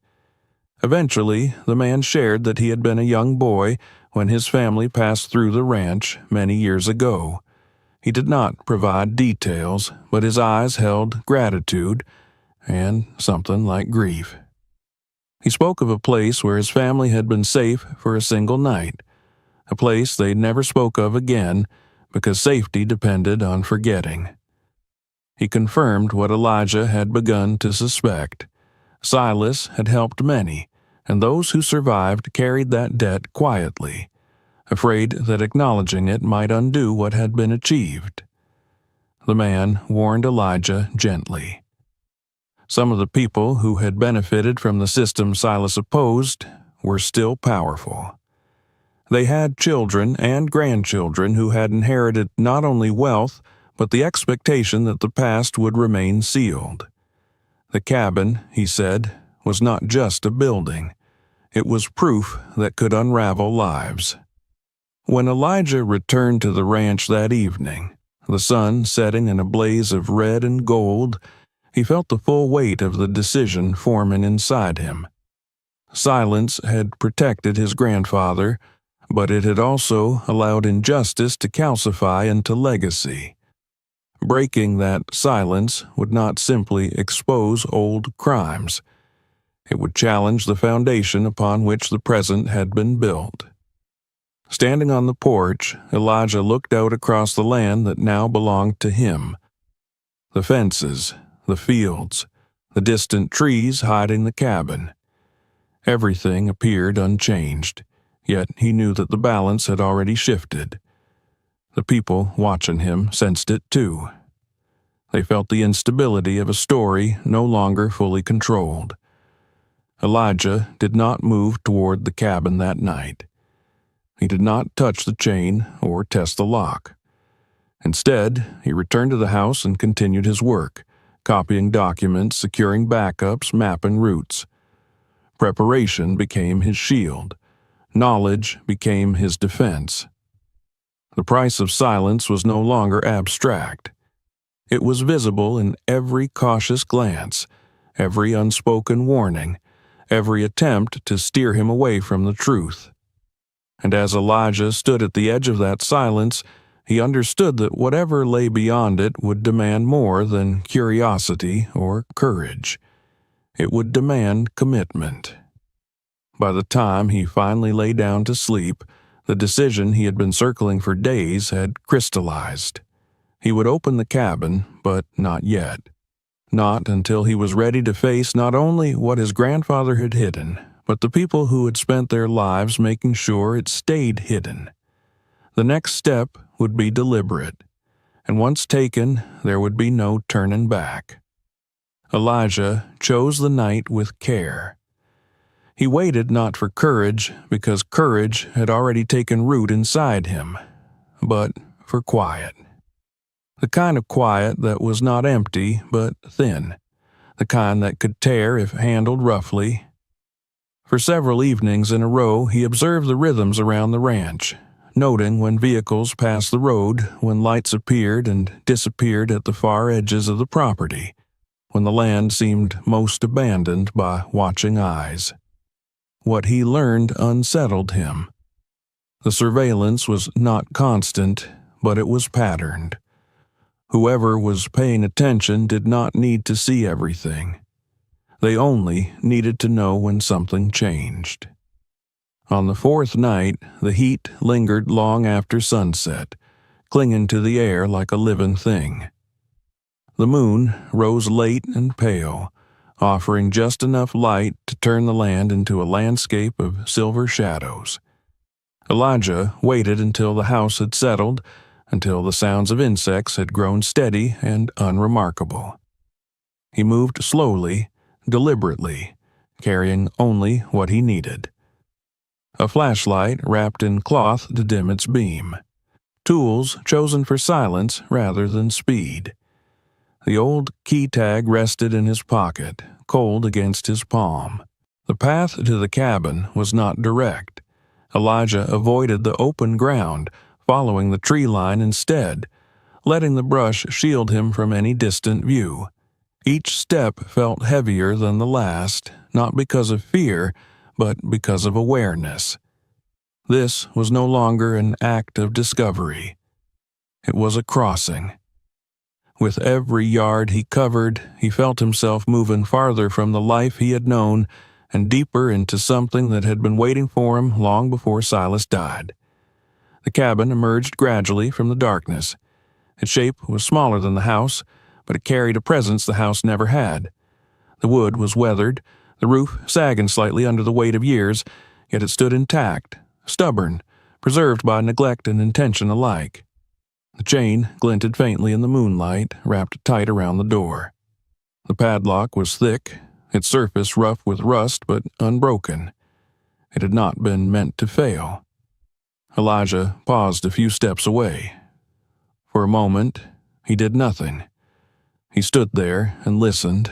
Eventually, the man shared that he had been a young boy when his family passed through the ranch many years ago. He did not provide details, but his eyes held gratitude and something like grief. He spoke of a place where his family had been safe for a single night, a place they never spoke of again because safety depended on forgetting. He confirmed what Elijah had begun to suspect. Silas had helped many, and those who survived carried that debt quietly, afraid that acknowledging it might undo what had been achieved. The man warned Elijah gently. Some of the people who had benefited from the system Silas opposed were still powerful. They had children and grandchildren who had inherited not only wealth, but the expectation that the past would remain sealed. The cabin, he said, was not just a building. It was proof that could unravel lives. When Elijah returned to the ranch that evening, the sun setting in a blaze of red and gold, He felt the full weight of the decision forming inside him. Silence had protected his grandfather, but it had also allowed injustice to calcify into legacy. Breaking that silence would not simply expose old crimes. It would challenge the foundation upon which the present had been built. Standing on the porch, Elijah looked out across the land that now belonged to him. The fences, the fields, the distant trees hiding the cabin. Everything appeared unchanged, yet he knew that the balance had already shifted. The people watching him sensed it too. They felt the instability of a story no longer fully controlled. Elijah did not move toward the cabin that night. He did not touch the chain or test the lock. Instead, he returned to the house and continued his work, copying documents, securing backups, mapping routes. Preparation became his shield. Knowledge became his defense. The price of silence was no longer abstract. It was visible in every cautious glance, every unspoken warning, every attempt to steer him away from the truth. And as Elijah stood at the edge of that silence, he understood that whatever lay beyond it would demand more than curiosity or courage. It would demand commitment. By the time he finally lay down to sleep, the decision he had been circling for days had crystallized. He would open the cabin, but not yet. Not until he was ready to face not only what his grandfather had hidden, but the people who had spent their lives making sure it stayed hidden. The next step would be deliberate, and once taken, there would be no turning back. Elijah chose the night with care. He waited not for courage, because courage had already taken root inside him, but for quiet. The kind of quiet that was not empty, but thin. The kind that could tear if handled roughly. For several evenings in a row, he observed the rhythms around the ranch, noting when vehicles passed the road, when lights appeared and disappeared at the far edges of the property, when the land seemed most abandoned by watching eyes. What he learned unsettled him. The surveillance was not constant, but it was patterned. Whoever was paying attention did not need to see everything. They only needed to know when something changed. On the fourth night, the heat lingered long after sunset, clinging to the air like a living thing. The moon rose late and pale, offering just enough light to turn the land into a landscape of silver shadows. Elijah waited until the house had settled, until the sounds of insects had grown steady and unremarkable. He moved slowly, deliberately, carrying only what he needed. A flashlight wrapped in cloth to dim its beam. Tools chosen for silence rather than speed. The old key tag rested in his pocket, cold against his palm. The path to the cabin was not direct. Elijah avoided the open ground, following the tree line instead, letting the brush shield him from any distant view. Each step felt heavier than the last, not because of fear, but because of awareness. This was no longer an act of discovery. It was a crossing. With every yard he covered, he felt himself moving farther from the life he had known and deeper into something that had been waiting for him long before Silas died. The cabin emerged gradually from the darkness. Its shape was smaller than the house, but it carried a presence the house never had. The wood was weathered, the roof sagging slightly under the weight of years, yet it stood intact, stubborn, preserved by neglect and intention alike. The chain glinted faintly in the moonlight, wrapped tight around the door. The padlock was thick, its surface rough with rust but unbroken. It had not been meant to fail. Elijah paused a few steps away. For a moment, he did nothing. He stood there and listened,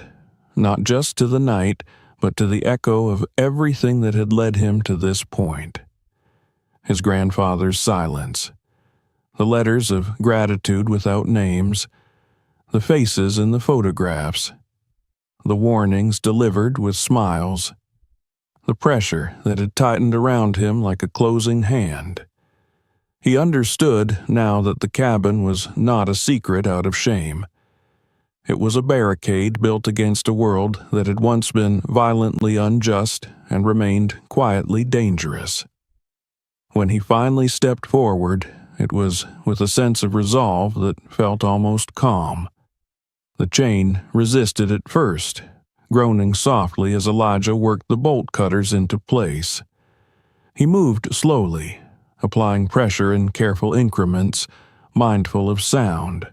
not just to the night, but to the echo of everything that had led him to this point. His grandfather's silence, the letters of gratitude without names, the faces in the photographs, the warnings delivered with smiles, the pressure that had tightened around him like a closing hand. He understood now that the cabin was not a secret out of shame. It was a barricade built against a world that had once been violently unjust and remained quietly dangerous. When he finally stepped forward, it was with a sense of resolve that felt almost calm. The chain resisted at first, groaning softly as Elijah worked the bolt cutters into place. He moved slowly, applying pressure in careful increments, mindful of sound.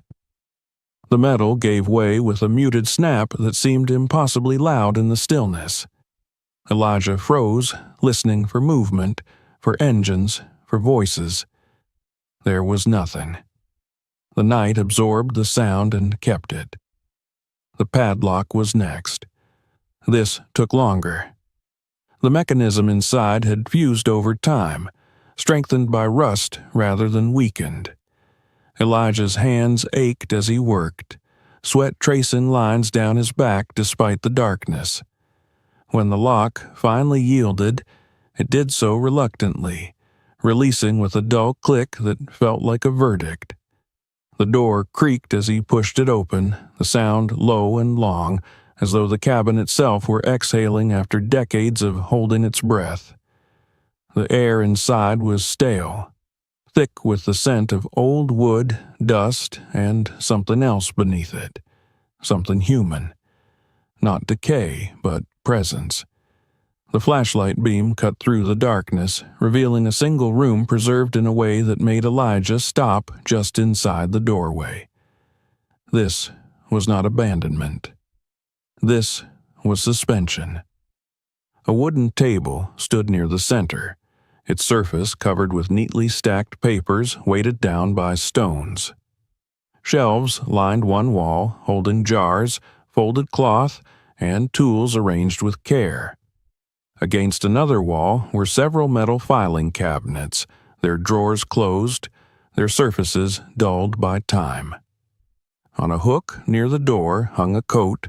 The metal gave way with a muted snap that seemed impossibly loud in the stillness. Elijah froze, listening for movement, for engines, for voices. There was nothing. The night absorbed the sound and kept it. The padlock was next. This took longer. The mechanism inside had fused over time, strengthened by rust rather than weakened. Elijah's hands ached as he worked, sweat tracing lines down his back despite the darkness. When the lock finally yielded, it did so reluctantly, releasing with a dull click that felt like a verdict. The door creaked as he pushed it open, the sound low and long, as though the cabin itself were exhaling after decades of holding its breath. The air inside was stale, thick with the scent of old wood, dust, and something else beneath it. Something human. Not decay, but presence. The flashlight beam cut through the darkness, revealing a single room preserved in a way that made Elijah stop just inside the doorway. This was not abandonment. This was suspension. A wooden table stood near the center, its surface covered with neatly stacked papers weighted down by stones. Shelves lined one wall, holding jars, folded cloth, and tools arranged with care. Against another wall were several metal filing cabinets, their drawers closed, their surfaces dulled by time. On a hook near the door hung a coat,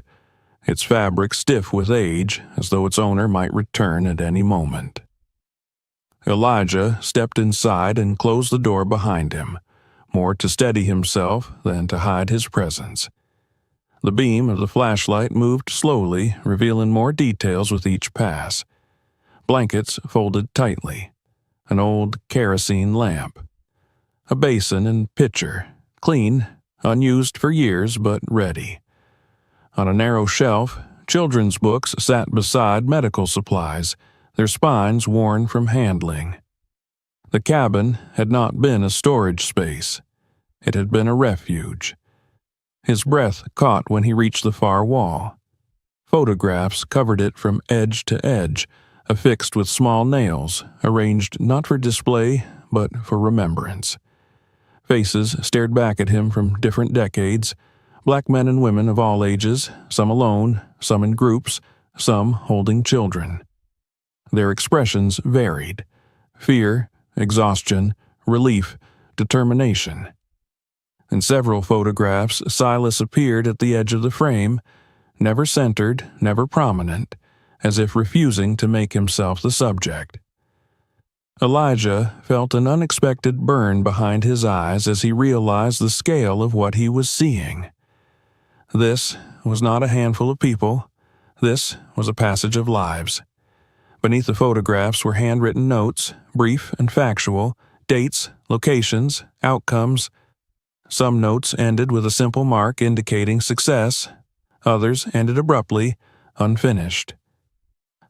its fabric stiff with age, as though its owner might return at any moment. Elijah stepped inside and closed the door behind him, more to steady himself than to hide his presence. The beam of the flashlight moved slowly, revealing more details with each pass. Blankets folded tightly, an old kerosene lamp, a basin and pitcher, clean, unused for years but ready. On a narrow shelf, children's books sat beside medical supplies, their spines worn from handling. The cabin had not been a storage space. It had been a refuge. His breath caught when he reached the far wall. Photographs covered it from edge to edge, affixed with small nails, arranged not for display, but for remembrance. Faces stared back at him from different decades, black men and women of all ages, some alone, some in groups, some holding children. Their expressions varied: fear, exhaustion, relief, determination. In several photographs, Silas appeared at the edge of the frame, never centered, never prominent, as if refusing to make himself the subject. Elijah felt an unexpected burn behind his eyes as he realized the scale of what he was seeing. This was not a handful of people. This was a passage of lives. Beneath the photographs were handwritten notes, brief and factual, dates, locations, outcomes. Some notes ended with a simple mark indicating success. Others ended abruptly, unfinished.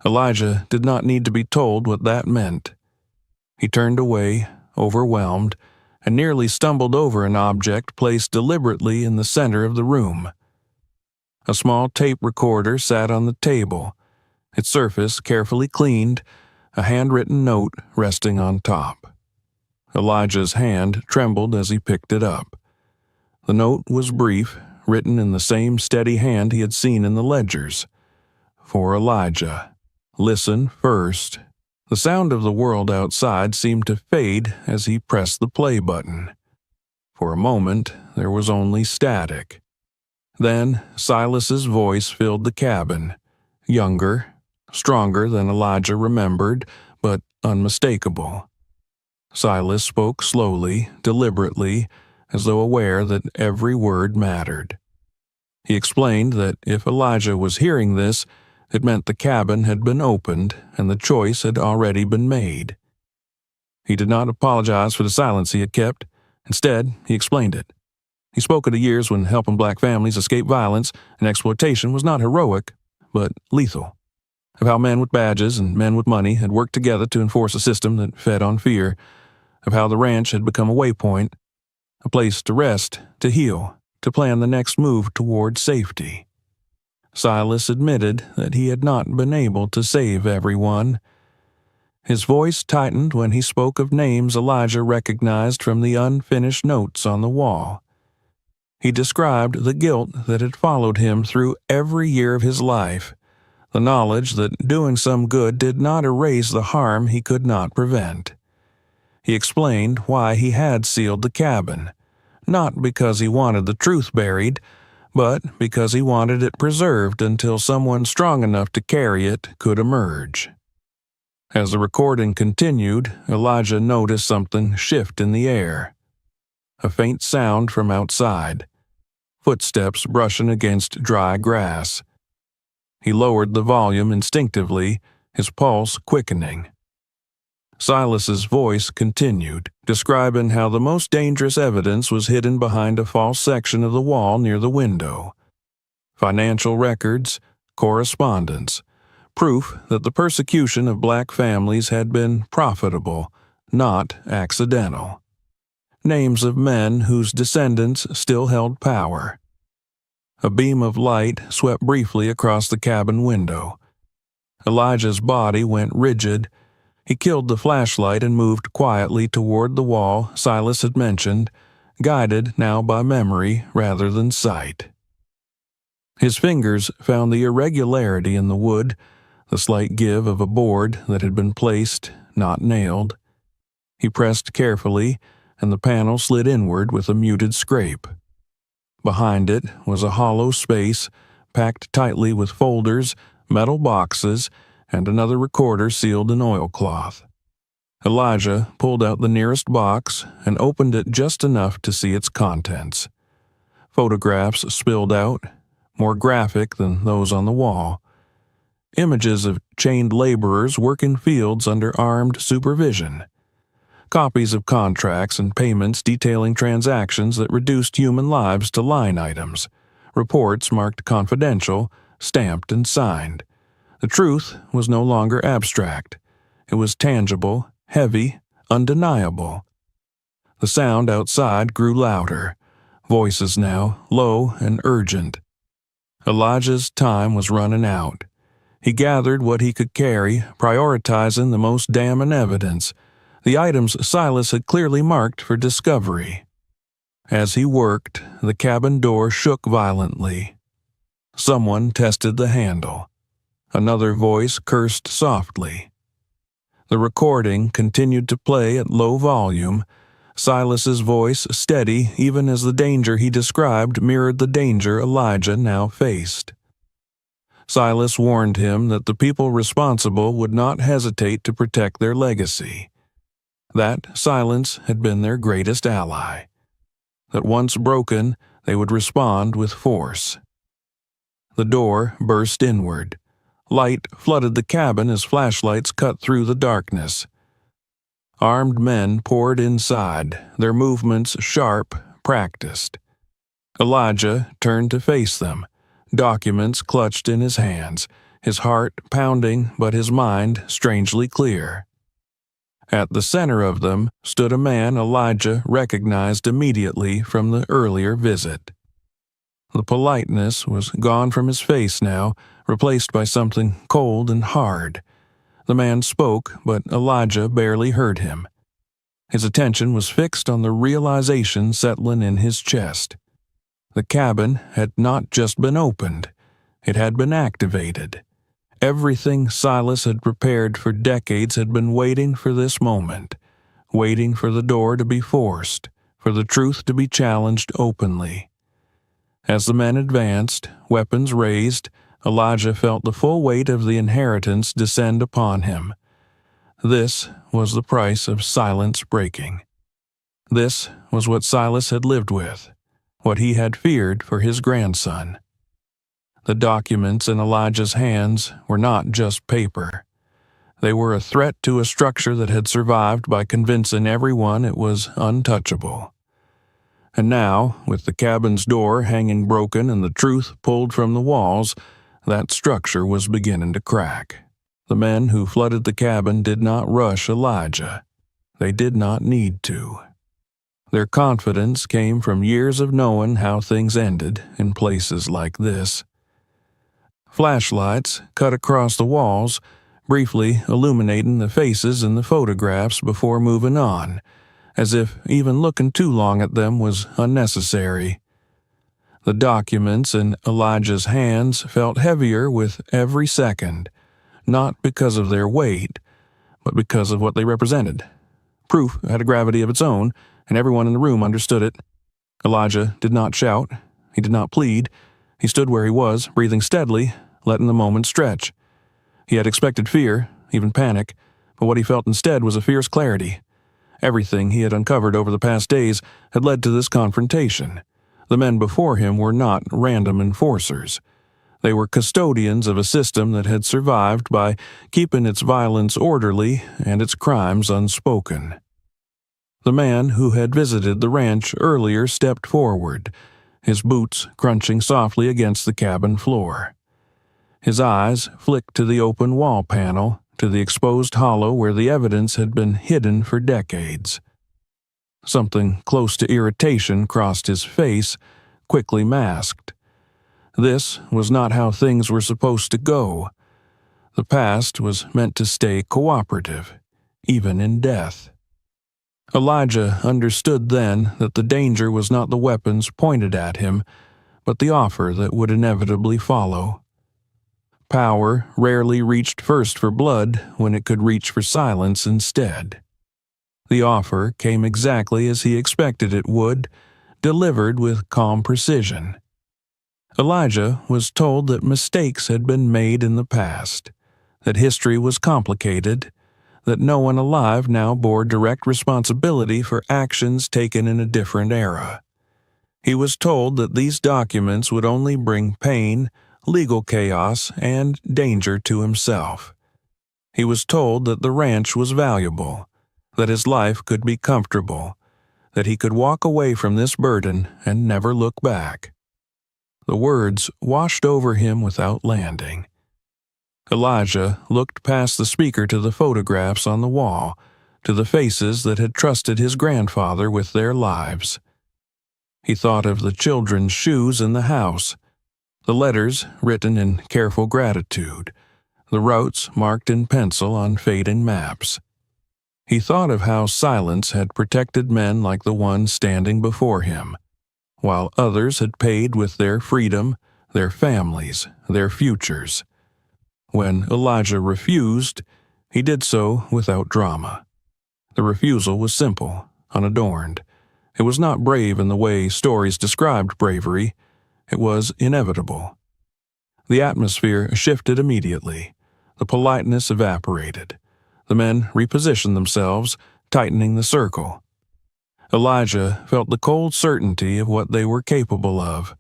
Elijah did not need to be told what that meant. He turned away, overwhelmed, and nearly stumbled over an object placed deliberately in the center of the room. A small tape recorder sat on the table, its surface carefully cleaned, a handwritten note resting on top. Elijah's hand trembled as he picked it up. The note was brief, written in the same steady hand he had seen in the ledgers. For Elijah. Listen first. The sound of the world outside seemed to fade as he pressed the play button. For a moment, there was only static. Then Silas's voice filled the cabin, younger, stronger than Elijah remembered, but unmistakable. Silas spoke slowly, deliberately, as though aware that every word mattered. He explained that if Elijah was hearing this, it meant the cabin had been opened and the choice had already been made. He did not apologize for the silence he had kept. Instead, he explained it. He spoke of the years when helping black families escape violence and exploitation was not heroic, but lethal. Of how men with badges and men with money had worked together to enforce a system that fed on fear. Of how the ranch had become a waypoint, a place to rest, to heal, to plan the next move toward safety. Silas admitted that he had not been able to save everyone. His voice tightened when he spoke of names Elijah recognized from the unfinished notes on the wall. He described the guilt that had followed him through every year of his life, the knowledge that doing some good did not erase the harm he could not prevent. He explained why he had sealed the cabin, not because he wanted the truth buried, but because he wanted it preserved until someone strong enough to carry it could emerge. As the recording continued, Elijah noticed something shift in the air. A faint sound from outside, footsteps brushing against dry grass. He lowered the volume instinctively, his pulse quickening. Silas's voice continued, describing how the most dangerous evidence was hidden behind a false section of the wall near the window. Financial records, correspondence, proof that the persecution of black families had been profitable, not accidental. Names of men whose descendants still held power. A beam of light swept briefly across the cabin window. Elijah's body went rigid. He killed the flashlight and moved quietly toward the wall Silas had mentioned, guided now by memory rather than sight. His fingers found the irregularity in the wood, the slight give of a board that had been placed, not nailed. He pressed carefully, and the panel slid inward with a muted scrape. Behind it was a hollow space, packed tightly with folders, metal boxes, and another recorder sealed in oilcloth. Elijah pulled out the nearest box and opened it just enough to see its contents. Photographs spilled out, more graphic than those on the wall. Images of chained laborers working fields under armed supervision. Copies of contracts and payments detailing transactions that reduced human lives to line items. Reports marked confidential, stamped and signed. The truth was no longer abstract. It was tangible, heavy, undeniable. The sound outside grew louder, voices now low and urgent. Elijah's time was running out. He gathered what he could carry, prioritizing the most damning evidence, the items Silas had clearly marked for discovery. As he worked, the cabin door shook violently. Someone tested the handle. Another voice cursed softly. The recording continued to play at low volume, Silas's voice steady even as the danger he described mirrored the danger Elijah now faced. Silas warned him that the people responsible would not hesitate to protect their legacy. That silence had been their greatest ally. That once broken, they would respond with force. The door burst inward. Light flooded the cabin as flashlights cut through the darkness. Armed men poured inside, their movements sharp, practiced. Elijah turned to face them, documents clutched in his hands, his heart pounding but his mind strangely clear. At the center of them stood a man Elijah recognized immediately from the earlier visit. The politeness was gone from his face now, replaced by something cold and hard. The man spoke, but Elijah barely heard him. His attention was fixed on the realization settling in his chest. The cabin had not just been opened, it had been activated. Everything Silas had prepared for decades had been waiting for this moment, waiting for the door to be forced, for the truth to be challenged openly. As the men advanced, weapons raised, Elijah felt the full weight of the inheritance descend upon him. This was the price of silence breaking. This was what Silas had lived with, what he had feared for his grandson. The documents in Elijah's hands were not just paper. They were a threat to a structure that had survived by convincing everyone it was untouchable. And now, with the cabin's door hanging broken and the truth pulled from the walls, that structure was beginning to crack. The men who flooded the cabin did not rush Elijah. They did not need to. Their confidence came from years of knowing how things ended in places like this. Flashlights cut across the walls, briefly illuminating the faces in the photographs before moving on, as if even looking too long at them was unnecessary. The documents in Elijah's hands felt heavier with every second, not because of their weight, but because of what they represented. Proof had a gravity of its own, and everyone in the room understood it. Elijah did not shout. He did not plead. He stood where he was, breathing steadily, letting the moment stretch. He had expected fear, even panic, but what he felt instead was a fierce clarity. Everything he had uncovered over the past days had led to this confrontation. The men before him were not random enforcers. They were custodians of a system that had survived by keeping its violence orderly and its crimes unspoken. The man who had visited the ranch earlier stepped forward, his boots crunching softly against the cabin floor. His eyes flicked to the open wall panel, to the exposed hollow where the evidence had been hidden for decades. Something close to irritation crossed his face, quickly masked. This was not how things were supposed to go. The past was meant to stay cooperative, even in death. Elijah understood then that the danger was not the weapons pointed at him, but the offer that would inevitably follow. Power rarely reached first for blood when it could reach for silence instead. The offer came exactly as he expected it would, delivered with calm precision. Elijah was told that mistakes had been made in the past, that history was complicated, that no one alive now bore direct responsibility for actions taken in a different era. He was told that these documents would only bring pain, legal chaos, and danger to himself. He was told that the ranch was valuable, that his life could be comfortable, that he could walk away from this burden and never look back. The words washed over him without landing. Elijah looked past the speaker to the photographs on the wall, to the faces that had trusted his grandfather with their lives. He thought of the children's shoes in the house, the letters written in careful gratitude, the routes marked in pencil on fading maps. He thought of how silence had protected men like the one standing before him, while others had paid with their freedom, their families, their futures. When Elijah refused, he did so without drama. The refusal was simple, unadorned. It was not brave in the way stories described bravery. It was inevitable. The atmosphere shifted immediately. The politeness evaporated. The men repositioned themselves, tightening the circle. Elijah felt the cold certainty of what they were capable of,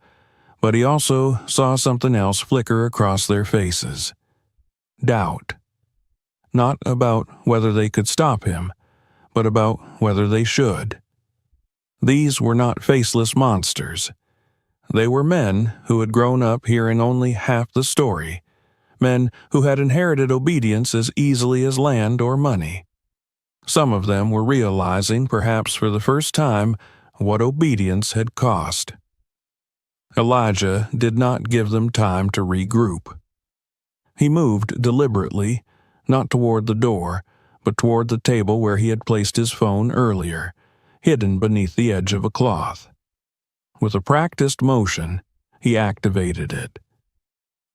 but he also saw something else flicker across their faces. Doubt. Not about whether they could stop him, but about whether they should. These were not faceless monsters. They were men who had grown up hearing only half the story, men who had inherited obedience as easily as land or money. Some of them were realizing, perhaps for the first time, what obedience had cost. Elijah did not give them time to regroup. He moved deliberately, not toward the door, but toward the table where he had placed his phone earlier, hidden beneath the edge of a cloth. With a practiced motion, he activated it.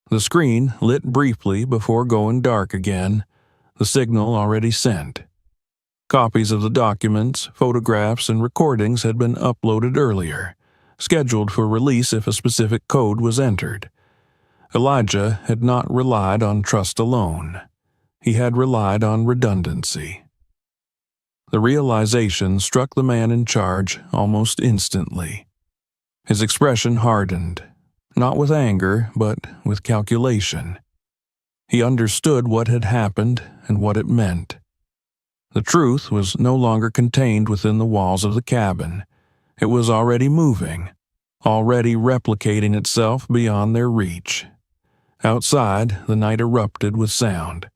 The screen lit briefly before going dark again, the signal already sent. Copies of the documents, photographs, and recordings had been uploaded earlier, scheduled for release if a specific code was entered. Elijah had not relied on trust alone. He had relied on redundancy. The realization struck the man in charge almost instantly. His expression hardened, not with anger, but with calculation. He understood what had happened and what it meant. The truth was no longer contained within the walls of the cabin. It was already moving, already replicating itself beyond their reach. Outside, the night erupted with sound.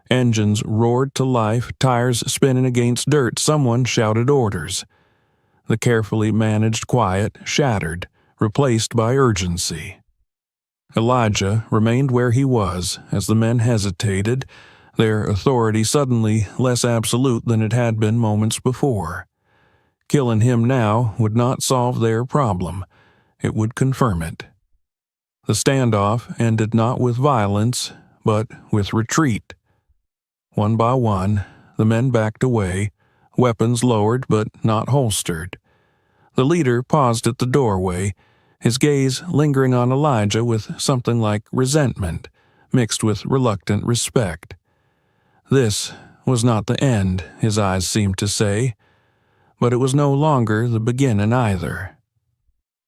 Engines roared to life, tires spinning against dirt. Someone shouted orders. The carefully managed quiet shattered, replaced by urgency. Elijah remained where he was as the men hesitated, their authority suddenly less absolute than it had been moments before. Killing him now would not solve their problem. It would confirm it. The standoff ended not with violence, but with retreat. One by one, the men backed away, weapons lowered but not holstered. The leader paused at the doorway, his gaze lingering on Elijah with something like resentment, mixed with reluctant respect. This was not the end, his eyes seemed to say, but it was no longer the beginning either.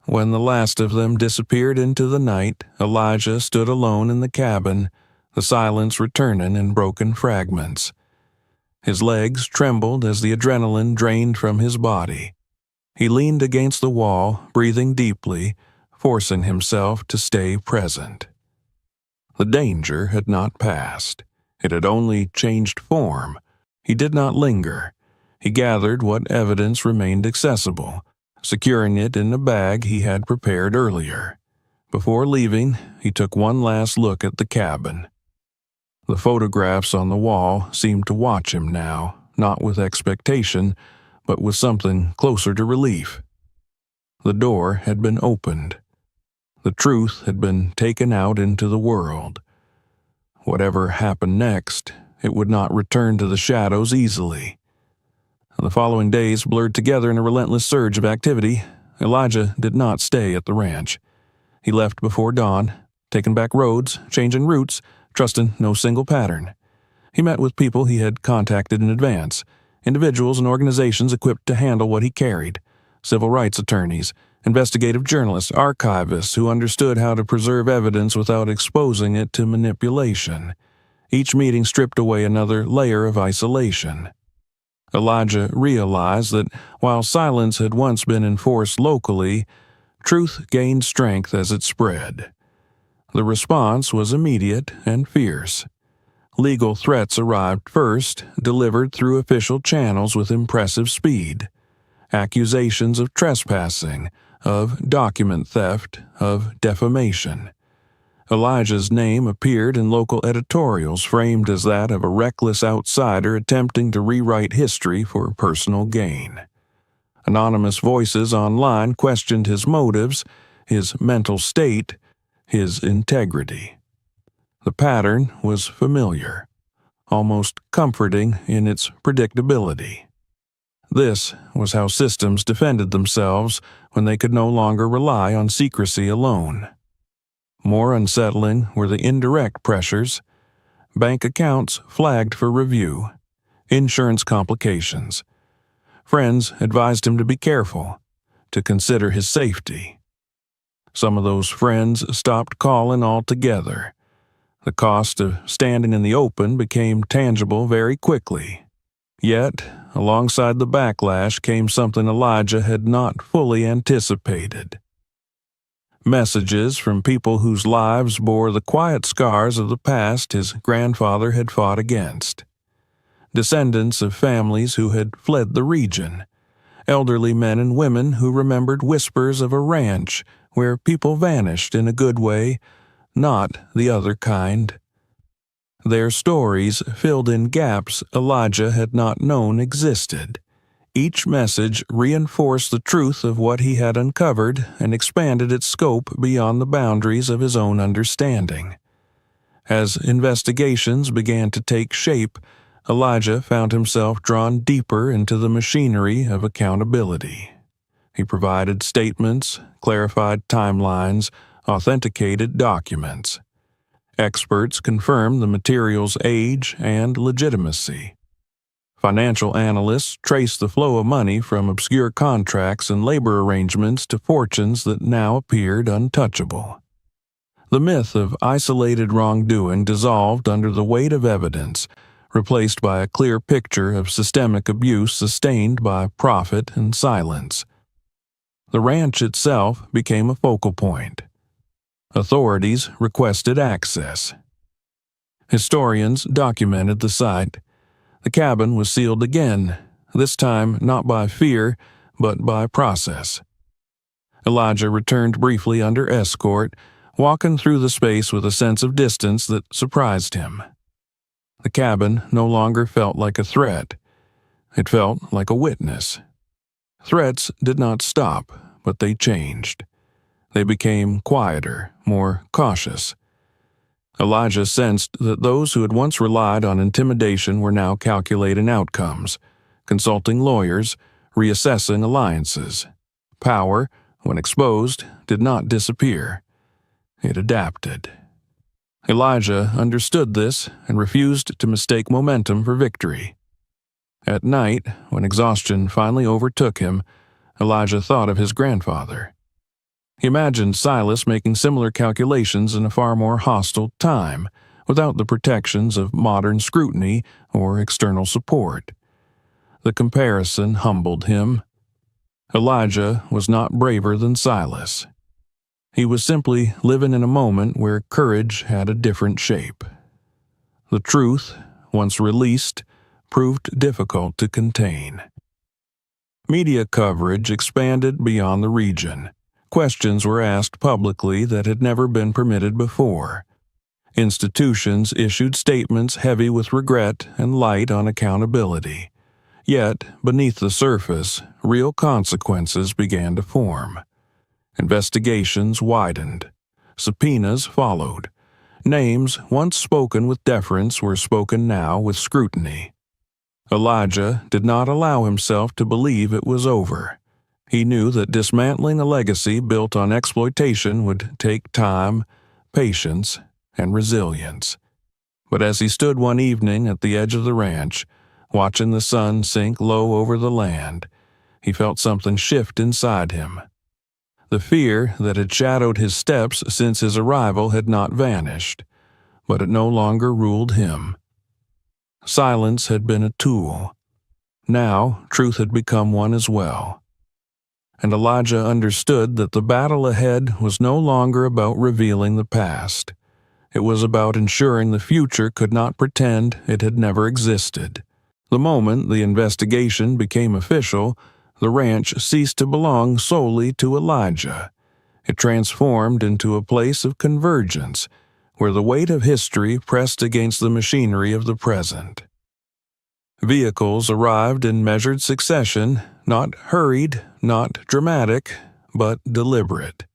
When the last of them disappeared into the night, Elijah stood alone in the cabin, the silence returning in broken fragments. His legs trembled as the adrenaline drained from his body. He leaned against the wall, breathing deeply, forcing himself to stay present. The danger had not passed. It had only changed form. He did not linger. He gathered what evidence remained accessible, securing it in a bag he had prepared earlier. Before leaving, he took one last look at the cabin. The photographs on the wall seemed to watch him now, not with expectation, but with something closer to relief. The door had been opened. The truth had been taken out into the world. Whatever happened next, it would not return to the shadows easily. The following days blurred together in a relentless surge of activity. Elijah did not stay at the ranch. He left before dawn, taking back roads, changing routes, trusting no single pattern. He met with people he had contacted in advance, individuals and organizations equipped to handle what he carried, civil rights attorneys, investigative journalists, archivists who understood how to preserve evidence without exposing it to manipulation. Each meeting stripped away another layer of isolation. Elijah realized that while silence had once been enforced locally, truth gained strength as it spread. The response was immediate and fierce. Legal threats arrived first, delivered through official channels with impressive speed. Accusations of trespassing, of document theft, of defamation. Elijah's name appeared in local editorials framed as that of a reckless outsider attempting to rewrite history for personal gain. Anonymous voices online questioned his motives, his mental state, his integrity. The pattern was familiar, almost comforting in its predictability. This was how systems defended themselves when they could no longer rely on secrecy alone. More unsettling were the indirect pressures. Bank accounts flagged for review, insurance complications. Friends advised him to be careful, to consider his safety. Some of those friends stopped calling altogether. The cost of standing in the open became tangible very quickly. Yet, alongside the backlash came something Elijah had not fully anticipated. Messages from people whose lives bore the quiet scars of the past his grandfather had fought against. Descendants of families who had fled the region. Elderly men and women who remembered whispers of a ranch where people vanished in a good way, not the other kind. Their stories filled in gaps Elijah had not known existed. Each message reinforced the truth of what he had uncovered and expanded its scope beyond the boundaries of his own understanding. As investigations began to take shape, Elijah found himself drawn deeper into the machinery of accountability. He provided statements, clarified timelines, authenticated documents. Experts confirmed the material's age and legitimacy. Financial analysts traced the flow of money from obscure contracts and labor arrangements to fortunes that now appeared untouchable. The myth of isolated wrongdoing dissolved under the weight of evidence, replaced by a clear picture of systemic abuse sustained by profit and silence. The ranch itself became a focal point. Authorities requested access. Historians documented the site. The cabin was sealed again, this time not by fear, but by process. Elijah returned briefly under escort, walking through the space with a sense of distance that surprised him. The cabin no longer felt like a threat. It felt like a witness. Threats did not stop, but they changed. They became quieter, more cautious. Elijah sensed that those who had once relied on intimidation were now calculating outcomes, consulting lawyers, reassessing alliances. Power, when exposed, did not disappear. It adapted. Elijah understood this and refused to mistake momentum for victory. At night, when exhaustion finally overtook him, Elijah thought of his grandfather. He imagined Silas making similar calculations in a far more hostile time, without the protections of modern scrutiny or external support. The comparison humbled him. Elijah was not braver than Silas. He was simply living in a moment where courage had a different shape. The truth, once released, proved difficult to contain. Media coverage expanded beyond the region. Questions were asked publicly that had never been permitted before. Institutions issued statements heavy with regret and light on accountability. Yet, beneath the surface, real consequences began to form. Investigations widened. Subpoenas followed. Names once spoken with deference were spoken now with scrutiny. Elijah did not allow himself to believe it was over. He knew that dismantling a legacy built on exploitation would take time, patience, and resilience. But as he stood one evening at the edge of the ranch, watching the sun sink low over the land, he felt something shift inside him. The fear that had shadowed his steps since his arrival had not vanished, but it no longer ruled him. Silence had been a tool. Now, truth had become one as well. And Elijah understood that the battle ahead was no longer about revealing the past. It was about ensuring the future could not pretend it had never existed. The moment the investigation became official, the ranch ceased to belong solely to Elijah. It transformed into a place of convergence, where the weight of history pressed against the machinery of the present. Vehicles arrived in measured succession, not hurried, not dramatic, but deliberate.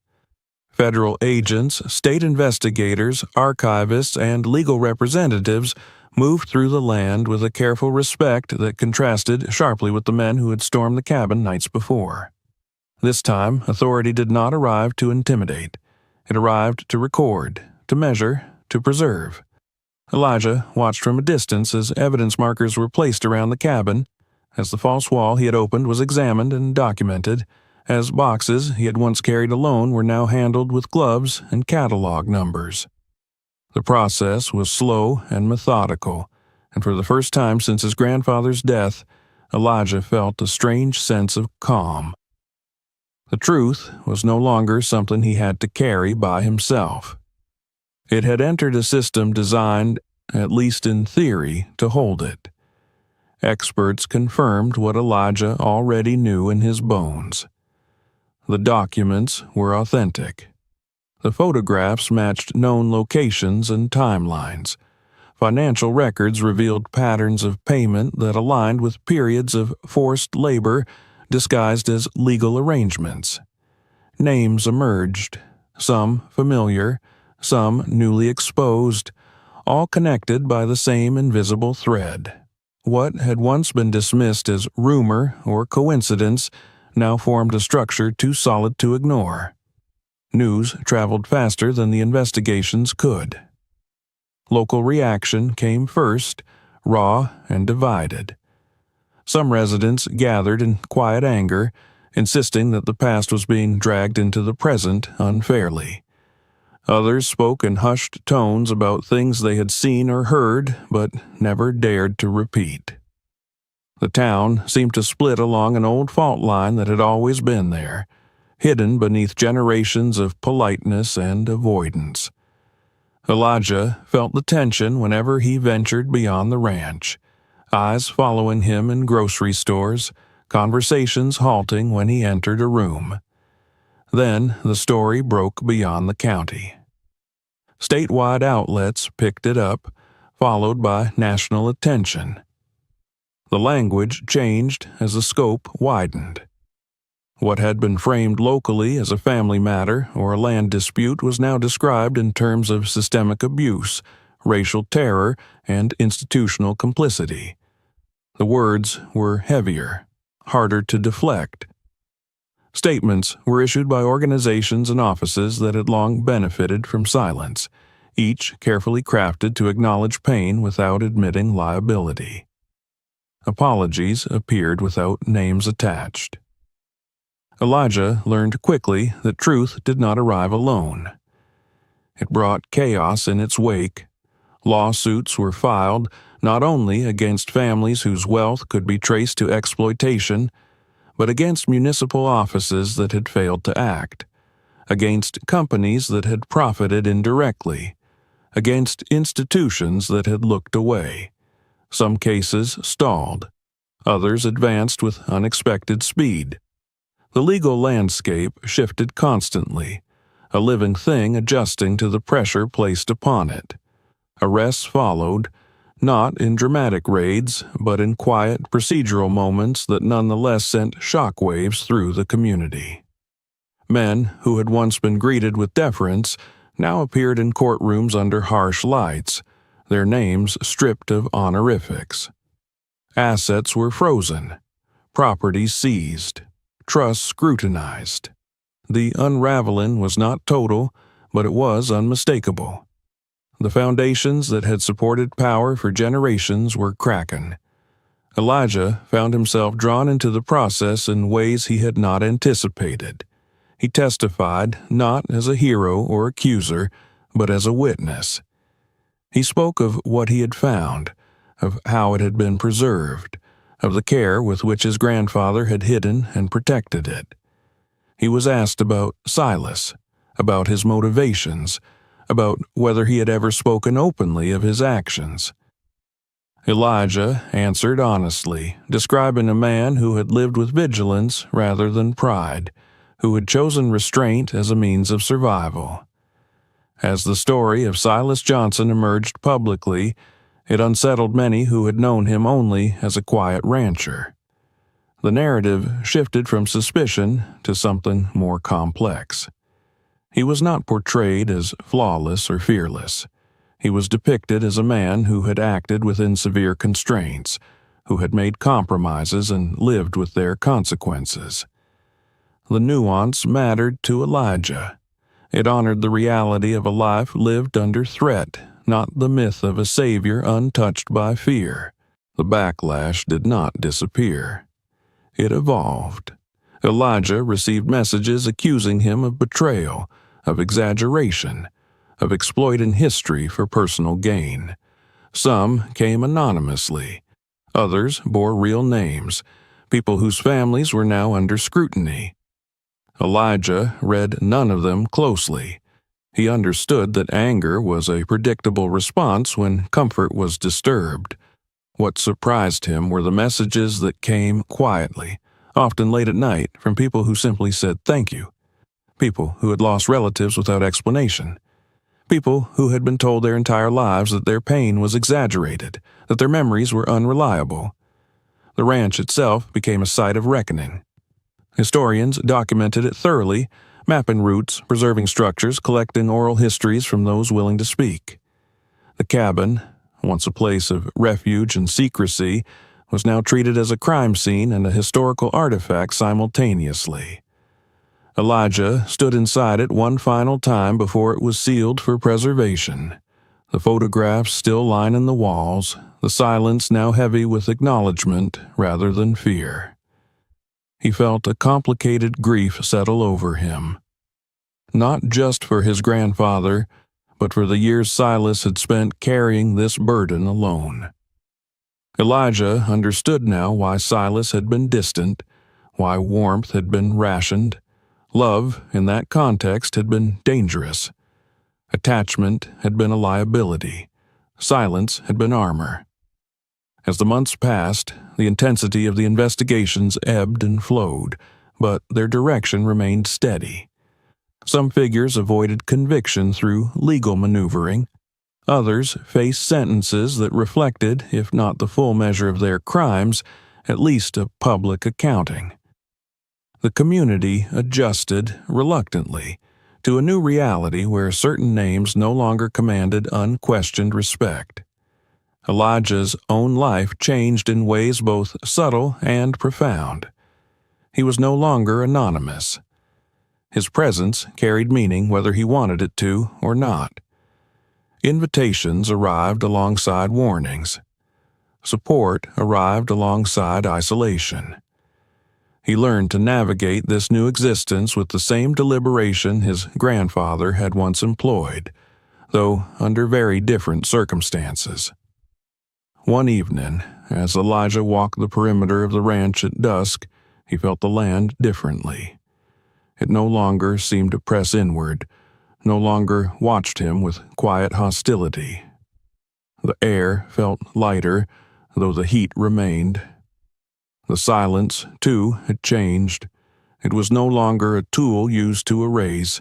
Federal agents, state investigators, archivists, and legal representatives moved through the land with a careful respect that contrasted sharply with the men who had stormed the cabin nights before. This time, authority did not arrive to intimidate. It arrived to record, to measure, to preserve. Elijah watched from a distance as evidence markers were placed around the cabin, as the false wall he had opened was examined and documented, as boxes he had once carried alone were now handled with gloves and catalog numbers. The process was slow and methodical, and for the first time since his grandfather's death, Elijah felt a strange sense of calm. The truth was no longer something he had to carry by himself. It had entered a system designed, at least in theory, to hold it. Experts confirmed what Elijah already knew in his bones. The documents were authentic. The photographs matched known locations and timelines. Financial records revealed patterns of payment that aligned with periods of forced labor disguised as legal arrangements. Names emerged, some familiar, some newly exposed, all connected by the same invisible thread. What had once been dismissed as rumor or coincidence now formed a structure too solid to ignore. News traveled faster than the investigations could. Local reaction came first, raw and divided. Some residents gathered in quiet anger, insisting that the past was being dragged into the present unfairly. Others spoke in hushed tones about things they had seen or heard, but never dared to repeat. The town seemed to split along an old fault line that had always been there, hidden beneath generations of politeness and avoidance. Elijah felt the tension whenever he ventured beyond the ranch, eyes following him in grocery stores, conversations halting when he entered a room. Then the story broke beyond the county. Statewide outlets picked it up, followed by national attention. The language changed as the scope widened. What had been framed locally as a family matter or a land dispute was now described in terms of systemic abuse, racial terror, and institutional complicity. The words were heavier, harder to deflect. Statements were issued by organizations and offices that had long benefited from silence, each carefully crafted to acknowledge pain without admitting liability. Apologies appeared without names attached. Elijah learned quickly that truth did not arrive alone. It brought chaos in its wake. Lawsuits were filed not only against families whose wealth could be traced to exploitation, but against municipal offices that had failed to act, against companies that had profited indirectly, against institutions that had looked away. Some cases stalled. Others advanced with unexpected speed. The legal landscape shifted constantly, a living thing adjusting to the pressure placed upon it. Arrests followed, not in dramatic raids, but in quiet procedural moments that nonetheless sent shockwaves through the community. Men who had once been greeted with deference now appeared in courtrooms under harsh lights, their names stripped of honorifics. Assets were frozen, property seized, trust scrutinized. The unraveling was not total, but it was unmistakable. The foundations that had supported power for generations were cracking. Elijah found himself drawn into the process in ways he had not anticipated. He testified not as a hero or accuser, but as a witness. He spoke of what he had found, of how it had been preserved, of the care with which his grandfather had hidden and protected it. He was asked about Silas, about his motivations, about whether he had ever spoken openly of his actions. Elijah answered honestly, describing a man who had lived with vigilance rather than pride, who had chosen restraint as a means of survival. As the story of Silas Johnson emerged publicly, it unsettled many who had known him only as a quiet rancher. The narrative shifted from suspicion to something more complex. He was not portrayed as flawless or fearless. He was depicted as a man who had acted within severe constraints, who had made compromises and lived with their consequences. The nuance mattered to Elijah. It honored the reality of a life lived under threat, not the myth of a savior untouched by fear. The backlash did not disappear. It evolved. Elijah received messages accusing him of betrayal, of exaggeration, of exploiting history for personal gain. Some came anonymously. Others bore real names, people whose families were now under scrutiny. Elijah read none of them closely. He understood that anger was a predictable response when comfort was disturbed. What surprised him were the messages that came quietly, often late at night, from people who simply said thank you. People who had lost relatives without explanation. People who had been told their entire lives that their pain was exaggerated, that their memories were unreliable. The ranch itself became a site of reckoning. Historians documented it thoroughly, mapping routes, preserving structures, collecting oral histories from those willing to speak. The cabin, once a place of refuge and secrecy, was now treated as a crime scene and a historical artifact simultaneously. Elijah stood inside it one final time before it was sealed for preservation. The photographs still lining the walls, the silence now heavy with acknowledgement rather than fear. He felt a complicated grief settle over him. Not just for his grandfather, but for the years Silas had spent carrying this burden alone. Elijah understood now why Silas had been distant, why warmth had been rationed. Love, in that context, had been dangerous. Attachment had been a liability. Silence had been armor. As the months passed, the intensity of the investigations ebbed and flowed, but their direction remained steady. Some figures avoided conviction through legal maneuvering. Others faced sentences that reflected, if not the full measure of their crimes, at least a public accounting. The community adjusted, reluctantly, to a new reality where certain names no longer commanded unquestioned respect. Elijah's own life changed in ways both subtle and profound. He was no longer anonymous. His presence carried meaning whether he wanted it to or not. Invitations arrived alongside warnings. Support arrived alongside isolation. He learned to navigate this new existence with the same deliberation his grandfather had once employed, though under very different circumstances. One evening, as Elijah walked the perimeter of the ranch at dusk, he felt the land differently. It no longer seemed to press inward, no longer watched him with quiet hostility. The air felt lighter, though the heat remained. The silence, too, had changed. It was no longer a tool used to erase.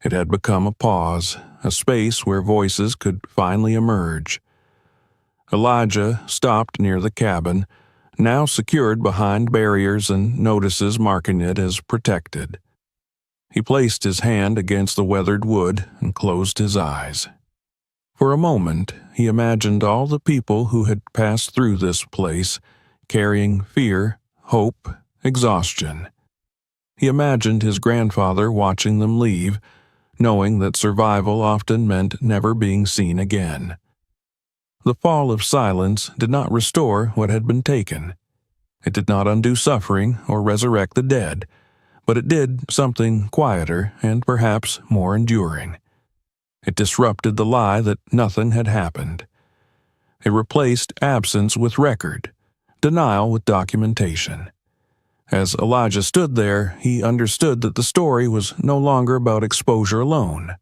It had become a pause, a space where voices could finally emerge. Elijah stopped near the cabin, now secured behind barriers and notices marking it as protected. He placed his hand against the weathered wood and closed his eyes. For a moment, he imagined all the people who had passed through this place, carrying fear, hope, exhaustion. He imagined his grandfather watching them leave, knowing that survival often meant never being seen again. The fall of silence did not restore what had been taken. It did not undo suffering or resurrect the dead, but it did something quieter and perhaps more enduring. It disrupted the lie that nothing had happened. It replaced absence with record, denial with documentation. As Elijah stood there, he understood that the story was no longer about exposure alone.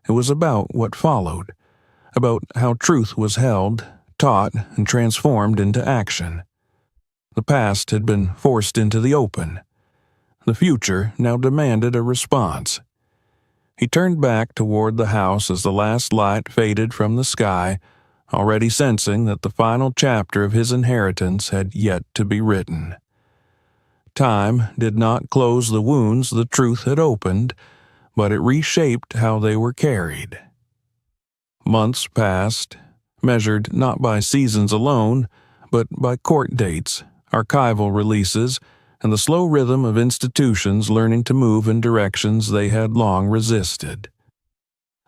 It was about what followed, about how truth was held, taught, and transformed into action. The past had been forced into the open. The future now demanded a response. He turned back toward the house as the last light faded from the sky, already sensing that the final chapter of his inheritance had yet to be written. Time did not close the wounds the truth had opened, but it reshaped how they were carried. Months passed, measured not by seasons alone, but by court dates, archival releases, and the slow rhythm of institutions learning to move in directions they had long resisted.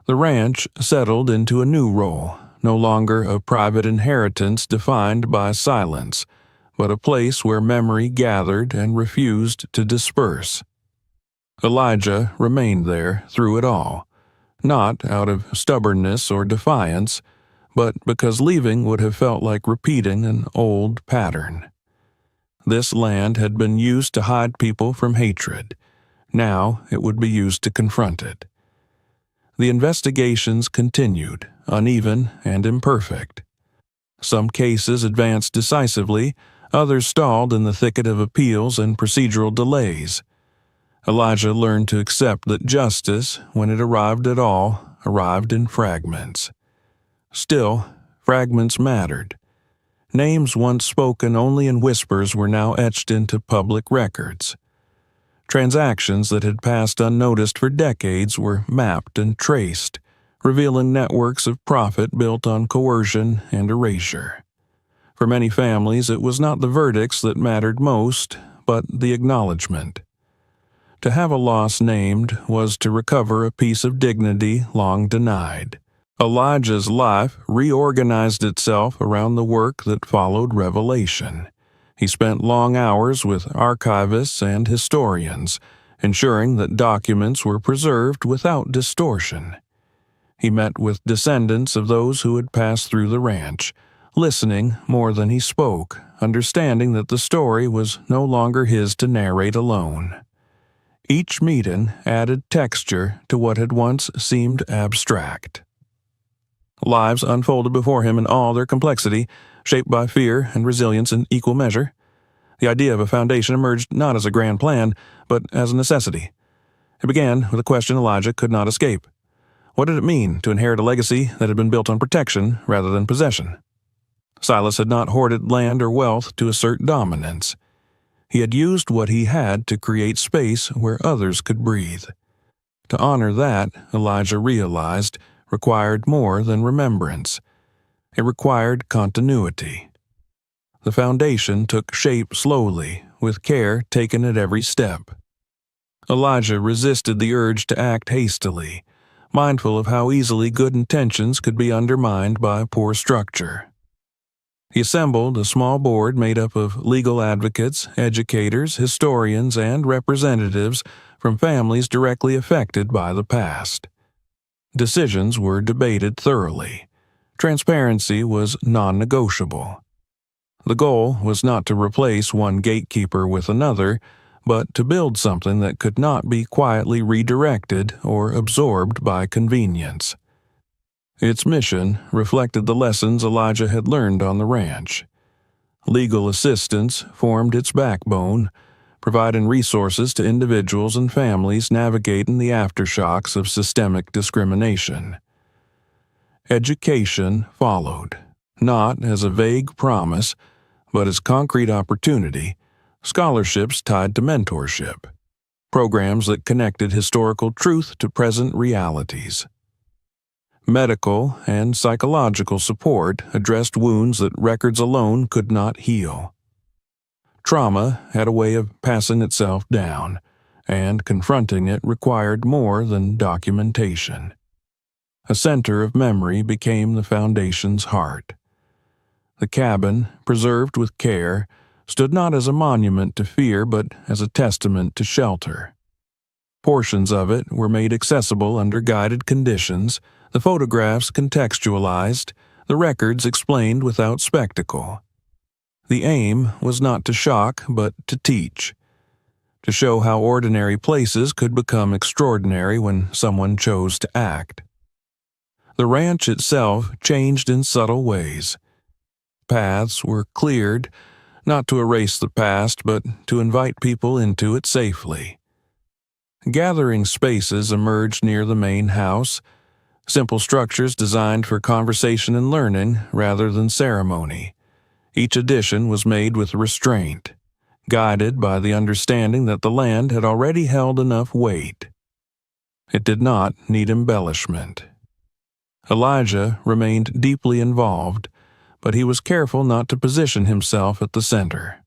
The ranch settled into a new role, no longer a private inheritance defined by silence, but a place where memory gathered and refused to disperse. Elijah remained there through it all, not out of stubbornness or defiance, but because leaving would have felt like repeating an old pattern. This land had been used to hide people from hatred. Now it would be used to confront it. The investigations continued, uneven and imperfect. Some cases advanced decisively, others stalled in the thicket of appeals and procedural delays. Elijah learned to accept that justice, when it arrived at all, arrived in fragments. Still, fragments mattered. Names once spoken only in whispers were now etched into public records. Transactions that had passed unnoticed for decades were mapped and traced, revealing networks of profit built on coercion and erasure. For many families, it was not the verdicts that mattered most, but the acknowledgement. To have a loss named was to recover a piece of dignity long denied. Elijah's life reorganized itself around the work that followed revelation. He spent long hours with archivists and historians, ensuring that documents were preserved without distortion. He met with descendants of those who had passed through the ranch, listening more than he spoke, understanding that the story was no longer his to narrate alone. Each meeting added texture to what had once seemed abstract. Lives unfolded before him in all their complexity, shaped by fear and resilience in equal measure. The idea of a foundation emerged not as a grand plan, but as a necessity. It began with a question Elijah could not escape. What did it mean to inherit a legacy that had been built on protection rather than possession? Silas had not hoarded land or wealth to assert dominance. He had used what he had to create space where others could breathe. To honor that, Elijah realized, required more than remembrance. It required continuity. The foundation took shape slowly, with care taken at every step. Elijah resisted the urge to act hastily, mindful of how easily good intentions could be undermined by poor structure. He assembled a small board made up of legal advocates, educators, historians, and representatives from families directly affected by the past. Decisions were debated thoroughly. Transparency was non-negotiable. The goal was not to replace one gatekeeper with another, but to build something that could not be quietly redirected or absorbed by convenience. Its mission reflected the lessons Elijah had learned on the ranch. Legal assistance formed its backbone, providing resources to individuals and families navigating the aftershocks of systemic discrimination. Education followed, not as a vague promise, but as concrete opportunity, scholarships tied to mentorship, programs that connected historical truth to present realities. Medical and psychological support addressed wounds that records alone could not heal. Trauma had a way of passing itself down, and confronting it required more than documentation. A center of memory became the foundation's heart. The cabin, preserved with care, stood not as a monument to fear but as a testament to shelter. Portions of it were made accessible under guided conditions, the photographs contextualized, the records explained without spectacle. The aim was not to shock, but to teach, to show how ordinary places could become extraordinary when someone chose to act. The ranch itself changed in subtle ways. Paths were cleared, not to erase the past, but to invite people into it safely. Gathering spaces emerged near the main house, simple structures designed for conversation and learning rather than ceremony. Each addition was made with restraint, guided by the understanding that the land had already held enough weight. It did not need embellishment. Elijah remained deeply involved, but he was careful not to position himself at the center.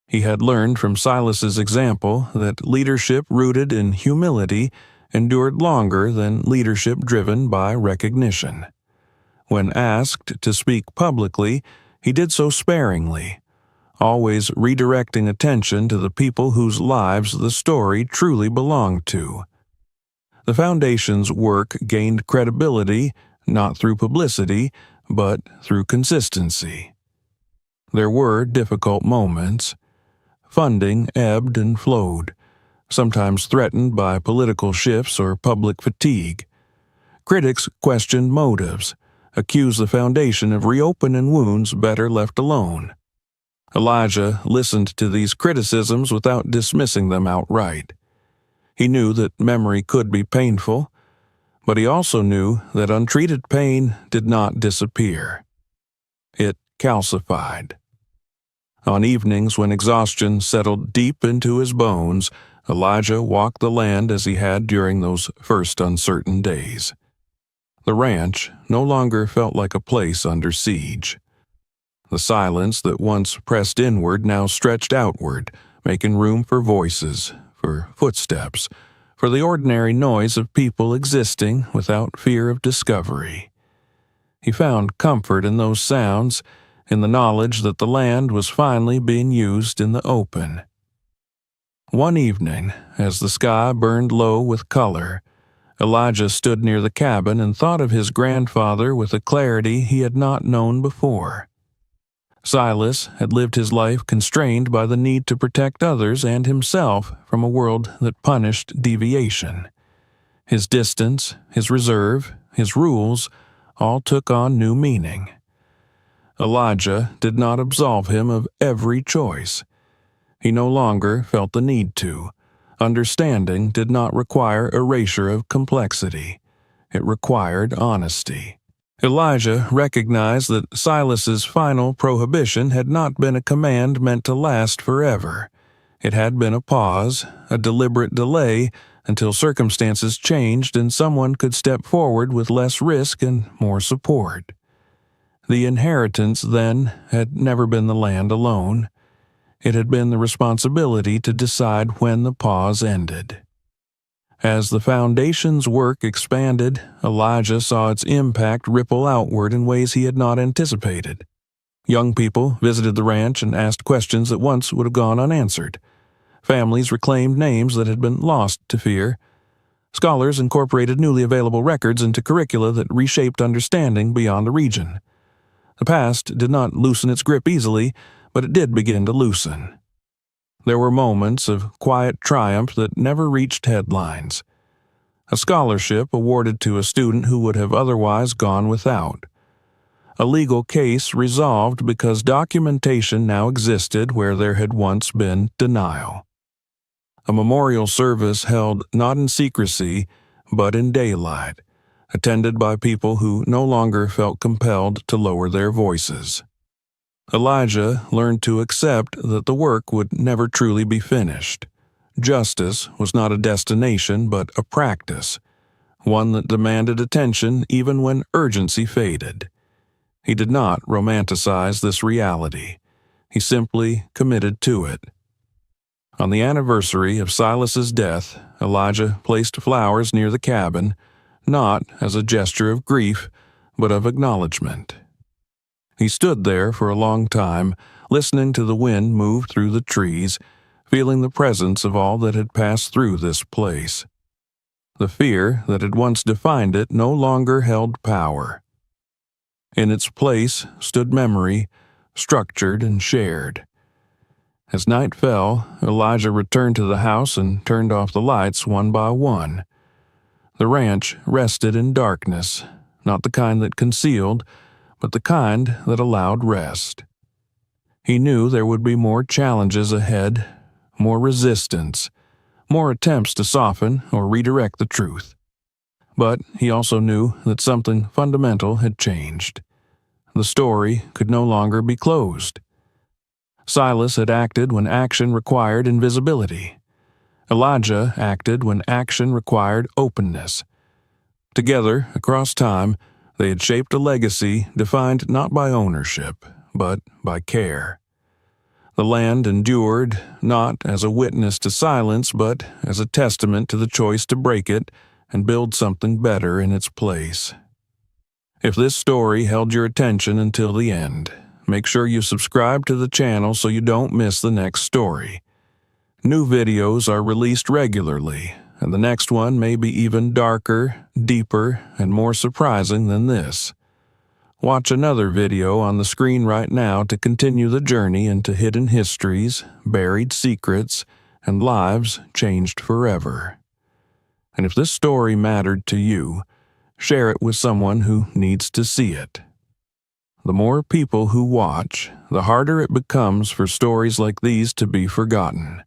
He had learned from Silas's example that leadership rooted in humility endured longer than leadership driven by recognition. When asked to speak publicly, he did so sparingly, always redirecting attention to the people whose lives the story truly belonged to. The foundation's work gained credibility not through publicity, but through consistency. There were difficult moments. Funding ebbed and flowed, sometimes threatened by political shifts or public fatigue. Critics questioned motives, accused the foundation of reopening wounds better left alone. Elijah listened to these criticisms without dismissing them outright. He knew that memory could be painful, but he also knew that untreated pain did not disappear. It calcified. On evenings when exhaustion settled deep into his bones, Elijah walked the land as he had during those first uncertain days. The ranch no longer felt like a place under siege. The silence that once pressed inward now stretched outward, making room for voices, for footsteps, for the ordinary noise of people existing without fear of discovery. He found comfort in those sounds, in the knowledge that the land was finally being used in the open. One evening, as the sky burned low with color, Elijah stood near the cabin and thought of his grandfather with a clarity he had not known before. Silas had lived his life constrained by the need to protect others and himself from a world that punished deviation. His distance, his reserve, his rules all took on new meaning. Elijah did not absolve him of every choice. He no longer felt the need to. Understanding did not require erasure of complexity. It required honesty. Elijah recognized that Silas's final prohibition had not been a command meant to last forever. It had been a pause, a deliberate delay, until circumstances changed and someone could step forward with less risk and more support. The inheritance, then, had never been the land alone. It had been the responsibility to decide when the pause ended. As the foundation's work expanded, Elijah saw its impact ripple outward in ways he had not anticipated. Young people visited the ranch and asked questions that once would have gone unanswered. Families reclaimed names that had been lost to fear. Scholars incorporated newly available records into curricula that reshaped understanding beyond the region. The past did not loosen its grip easily, but it did begin to loosen. There were moments of quiet triumph that never reached headlines. A scholarship awarded to a student who would have otherwise gone without. A legal case resolved because documentation now existed where there had once been denial. A memorial service held not in secrecy, but in daylight, attended by people who no longer felt compelled to lower their voices. Elijah learned to accept that the work would never truly be finished. Justice was not a destination but a practice, one that demanded attention even when urgency faded. He did not romanticize this reality. He simply committed to it. On the anniversary of Silas's death, Elijah placed flowers near the cabin, not as a gesture of grief, but of acknowledgement. He stood there for a long time, listening to the wind move through the trees, feeling the presence of all that had passed through this place. The fear that had once defined it no longer held power. In its place stood memory, structured and shared. As night fell, Elijah returned to the house and turned off the lights one by one. The ranch rested in darkness, not the kind that concealed, but the kind that allowed rest. He knew there would be more challenges ahead, more resistance, more attempts to soften or redirect the truth. But he also knew that something fundamental had changed. The story could no longer be closed. Silas had acted when action required invisibility. Elijah acted when action required openness. Together, across time, they had shaped a legacy defined not by ownership, but by care. The land endured, not as a witness to silence, but as a testament to the choice to break it and build something better in its place. If this story held your attention until the end, make sure you subscribe to the channel so you don't miss the next story. New videos are released regularly, and the next one may be even darker, deeper, and more surprising than this. Watch another video on the screen right now to continue the journey into hidden histories, buried secrets, and lives changed forever. And if this story mattered to you, share it with someone who needs to see it. The more people who watch, the harder it becomes for stories like these to be forgotten.